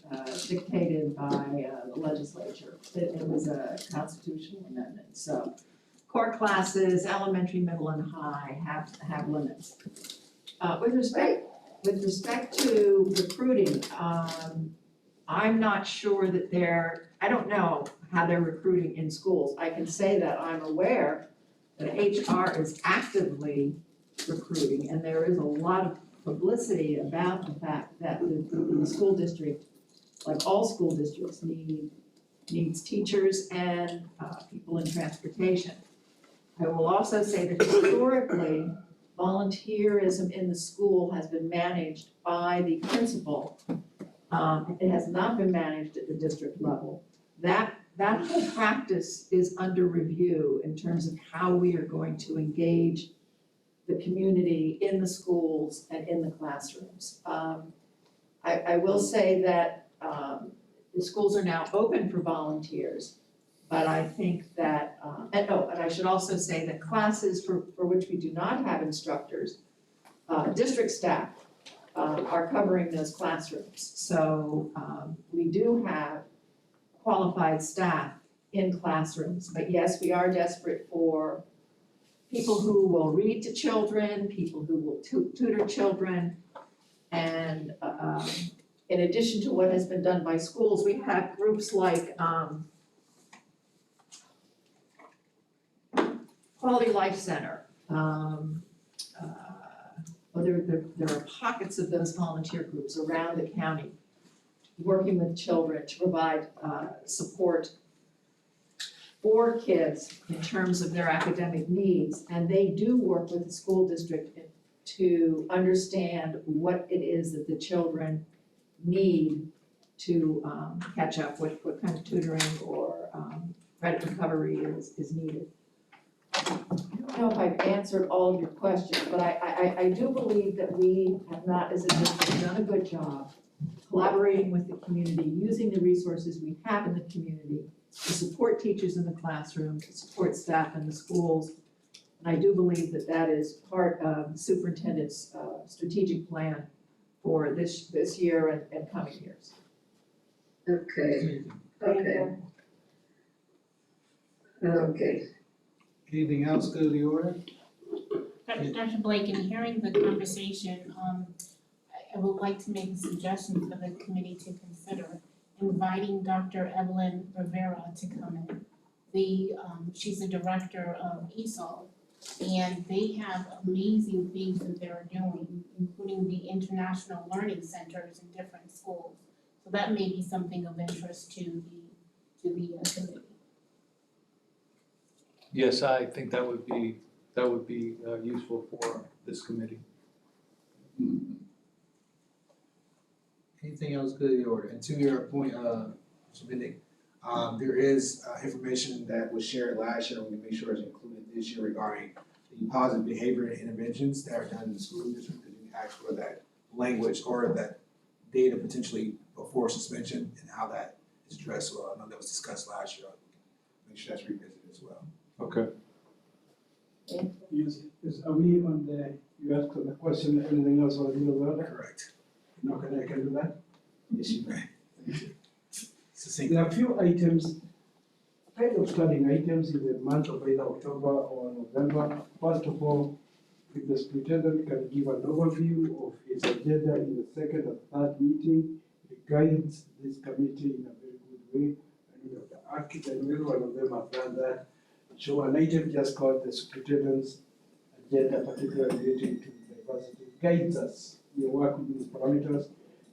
dictated by the legislature. It was a constitutional amendment, so core classes, elementary, middle, and high have limits. With respect to recruiting, I'm not sure that I don't know how they're recruiting in schools. I can say that I'm aware that HR is actively recruiting, and there is a lot of publicity about the fact that the school district, like all school districts, needs teachers and people in transportation. I will also say that historically, volunteerism in the school has been managed by the principal. It has not been managed at the district level. That whole practice is under review in terms of how we are going to engage the community in the schools and in the classrooms. I will say that the schools are now open for volunteers, but I think that, and I should also say that classes for which we do not have instructors, district staff are covering those classrooms. So we do have qualified staff in classrooms, but yes, we are desperate for people who will read to children, people who will tutor children, and in addition to what has been done by schools, we have groups like Quality Life Center. There are pockets of those volunteer groups around the county working with children to provide support for kids in terms of their academic needs. And they do work with the school district to understand what it is that the children need to catch up, what kind of tutoring or credit recovery is needed. I don't know if I've answered all of your questions, but I do believe that we have not, as a district, done a good job collaborating with the community, using the resources we have in the community to support teachers in the classroom, to support staff in the schools. And I do believe that that is part of the superintendent's strategic plan for this year and coming years. Okay, okay. Okay. Anything else go to the order? Dr. Blake, in hearing the conversation, I would like to make a suggestion for the committee to consider inviting Dr. Evelyn Rivera to come in. She's the director of ESOL, and they have amazing things that they're doing, including the international learning centers in different schools. So that may be something of interest to the committee. Yes, I think that would be useful for this committee. Anything else go to the order? And to your point, Mr. Bendick, there is information that was shared last year, and we make sure it's included this year regarding the positive behavior interventions that are done in the school district, because you asked for that language or that data potentially before suspension and how that is addressed. So I know that was discussed last year. Make sure that's revisited as well. Okay. Yes, are we on you asked the question, anything else on the order? Correct. No, can I do that? Yes, you may. Succinct. There are a few items, kind of starting items in the month of either October or November. First of all, if the superintendent can give an overview of his agenda in the second and third meeting, it guides this committee in a very good way. And we have the architect, and every one of them have done that. So an item just called the superintendent's agenda, particularly relating to diversity, guides us. We work within the parameters.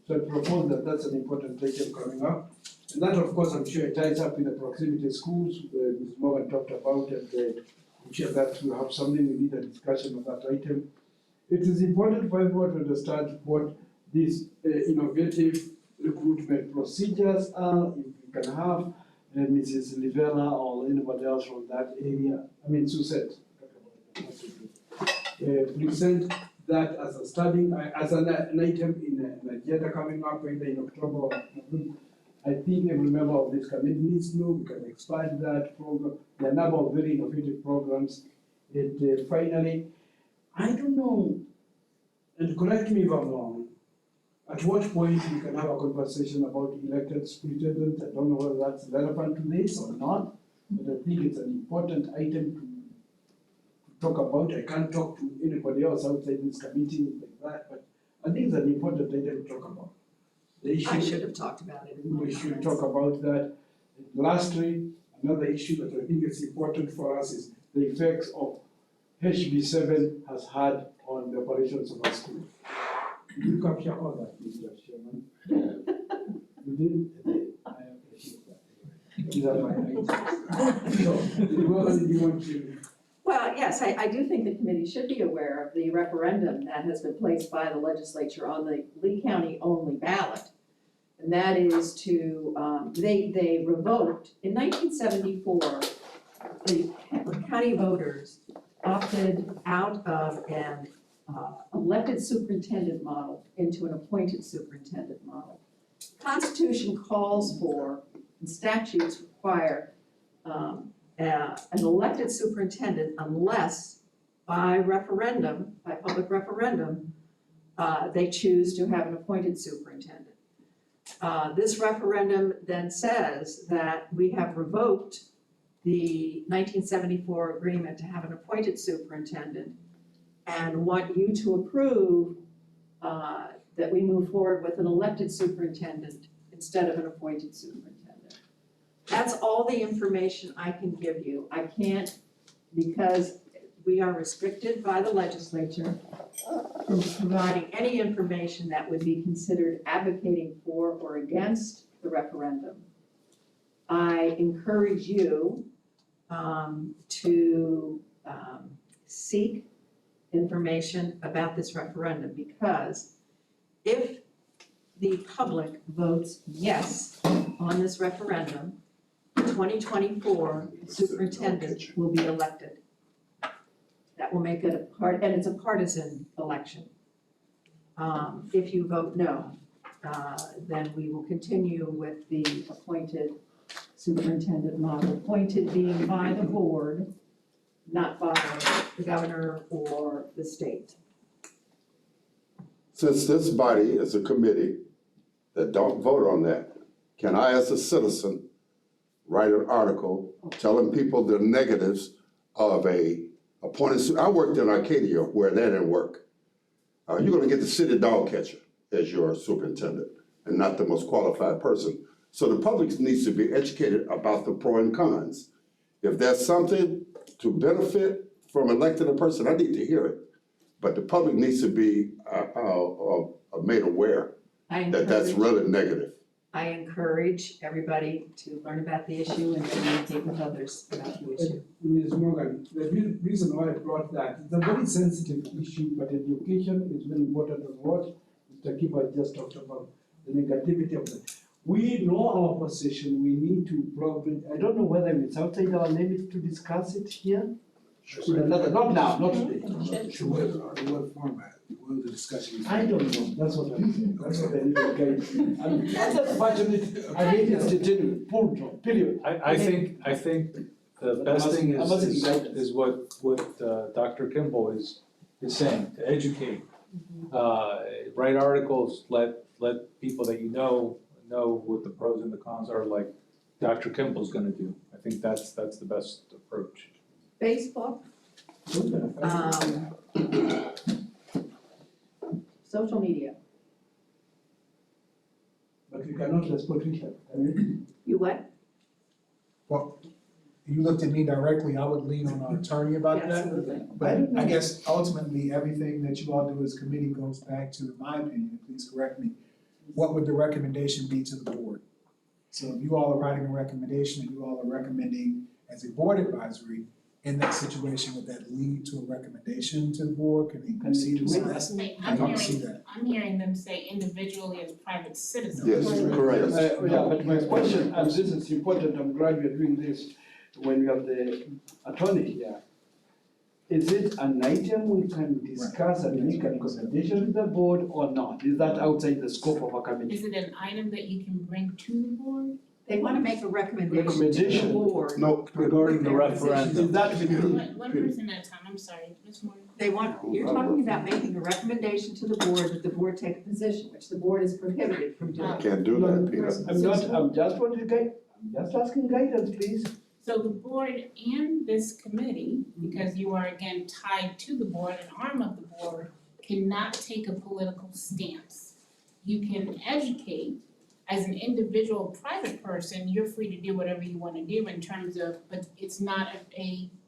So I propose that that's an important item coming up. And that, of course, I'm sure it ties up with the proximity schools, Ms. Morgan talked about, and I'm sure that we have something, we need a discussion on that item. It is important for everyone to understand what these innovative recruitment procedures are, if we can have Mrs. Livella or anybody else from that area, I mean, Suzette. present that as a studying, as an item in an agenda coming up either in October or November. I think every member of this committee needs to know, we can expand that program, there are a number of very innovative programs. And finally, I don't know, and correct me if I'm wrong, at what point we can have a conversation about elected superintendent, I don't know whether that's relevant to this or not, but I think it's an important item to talk about. I can't talk to anybody else outside this committee like that, but I think it's an important item to talk about. The issue. I should have talked about it in my We should comments. talk about that. And lastly, another issue that I think is important for us is the effects of HB7 has had on the operations of our school. Did you capture all that, Mr. Chairman? You did? I appreciate that. These are my items. So, do you want to? Well, yes, I do think the committee should be aware of the referendum that has been placed by the legislature on the Lee County only ballot. And that is to, they revoked, in 1974, the county voters opted out of an elected superintendent model into an appointed superintendent model. Constitution calls for, and statutes require, an elected superintendent unless by referendum, by public referendum, they choose to have an appointed superintendent. This referendum then says that we have revoked the 1974 agreement to have an appointed superintendent and want you to approve that we move forward with an elected superintendent instead of an appointed superintendent. That's all the information I can give you. I can't, because we are restricted by the legislature from providing any information that would be considered advocating for or against the referendum. I encourage you to seek information about this referendum, because if the public votes yes on this referendum, the 2024 superintendent will be elected. That will make it a and it's a partisan election. If you vote no, then we will continue with the appointed superintendent model, appointed being by the board, not by the governor or the state. Since this body is a committee that don't vote on that, can I, as a citizen, write an article telling people the negatives of a appointed, I worked in Arcadia where that didn't work. You're gonna get the city dog catcher as your superintendent and not the most qualified person. So the public needs to be educated about the pro and cons. If there's something to benefit from electing a person, I need to hear it. But the public needs to be made aware that that's really negative. I encourage everybody to learn about the issue and communicate with others about the issue. Ms. Morgan, the reason why I brought that, it's a very sensitive issue, but education is very important as what Mr. Kiba just talked about, the negativity of that. We know our position, we need to probably, I don't know whether it's outside our limit to discuss it here. Not now, not today. What format, what the discussion? I don't know, that's what I'm saying, that's what I need to guide. I'm just passionate, I hate institute, period. I think the best thing is what Dr. Kimball is saying, to educate. Write articles, let people that you know what the pros and the cons are, like Dr. Kimball's gonna do. I think that's the best approach. Facebook, social media. But we cannot respond to each other, can we? You what? Well, if you looked at me directly, I would lean on our attorney about that. Absolutely. But I guess ultimately, everything that you all do as a committee goes back to, in my opinion, please correct me, what would the recommendation be to the board? So if you all are writing a recommendation and you all are recommending as a board advisory, in that situation, would that lead to a recommendation to the board? Can they proceed with that? I don't see that. I'm hearing them say individually as private citizens. Yes, correct. Yeah, but my question, and this is important, I'm glad we're doing this, when we have the attorney here. is it an item we can discuss and make a recommendation to the board or not? Is that outside the scope of a committee? Is it an item that you can bring to the board? They wanna make a recommendation to the Recommendation. board. No, Regarding the Their referendum. Is that within? One person at a time, I'm sorry, Ms. Moore. You're talking about making a recommendation to the board that the board take a position, which the board is prohibited from doing. can't do that, Peter. I'm just wanting to guide, I'm just asking guidance, please. So the board and this committee, because you are again tied to the board, an arm of the board, cannot take a political stance. You can educate. As an individual private person, you're free to do whatever you wanna do in terms of, but it's not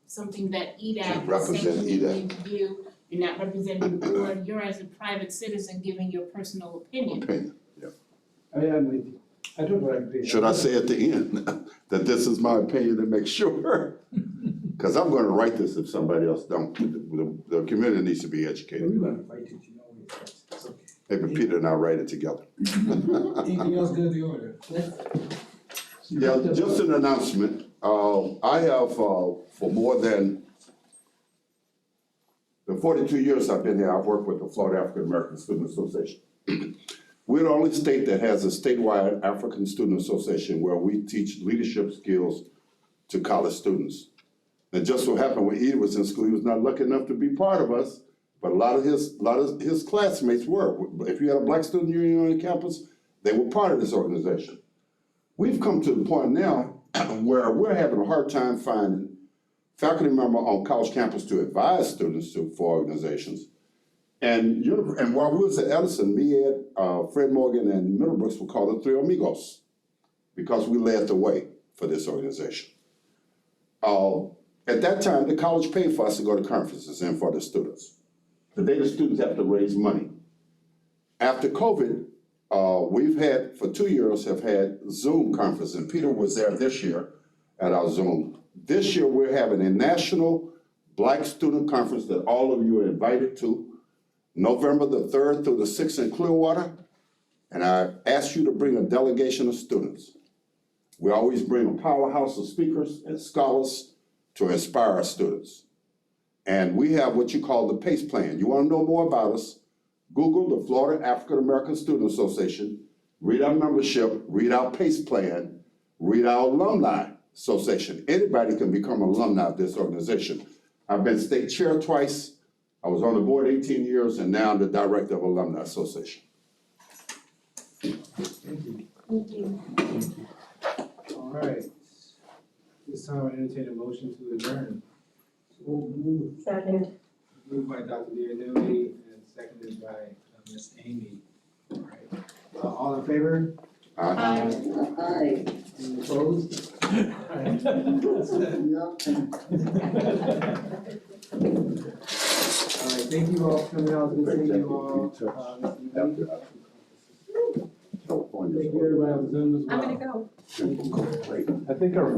something that EDAC is saying Represent you EDAC. need to do. You're not representing the board, you're as a private citizen giving your personal opinion. Opinion. I am with you. I don't agree. Should I say at the end that this is my opinion to make sure? Cause I'm gonna write this if somebody else don't. The community needs to be educated. We're gonna fight it, you know, it's okay. Maybe Peter and I write it together. Anything else good in the order? Yeah, just an announcement. I have, for more than the 42 years I've been here, I've worked with the Florida African American Student Association. We're the only state that has a statewide African Student Association where we teach leadership skills to college students. And just so happened when Edie was in school, he was not lucky enough to be part of us, but a lot of his classmates were. If you had a black student union on campus, they were part of this organization. We've come to the point now where we're having a hard time finding faculty member on college campus to advise students for organizations. And while we was at Edison, me, Ed, Fred Morgan, and Middlebrooks were called the Three Amigos because we led the way for this organization. At that time, the college paid for us to go to conferences and for the students. Today, the students have to raise money. After COVID, we've had, for 2 years, have had Zoom conferences, and Peter was there this year at our Zoom. This year, we're having a national Black student conference that all of you are invited to, November the 3rd through the 6th in Clearwater, and I ask you to bring a delegation of students. We always bring a powerhouse of speakers and scholars to inspire our students. And we have what you call the PACE plan. You wanna know more about us, Google the Florida African American Student Association, read our membership, read our PACE plan, read our alumni association. Anybody can become an alumni of this organization. I've been state chair twice, I was on the board 18 years, and now I'm the director of Alumni Association. Thank you. All right. This time I entertain a motion to adjourn. Second. Moved by Dr. Leonardi and seconded by Ms. Amy. All right. All in favor? Aye. Any opposed? All right. All right, thank you all for coming out, good seeing you all. Thank you everybody on Zoom as well. I'm gonna go. I think our first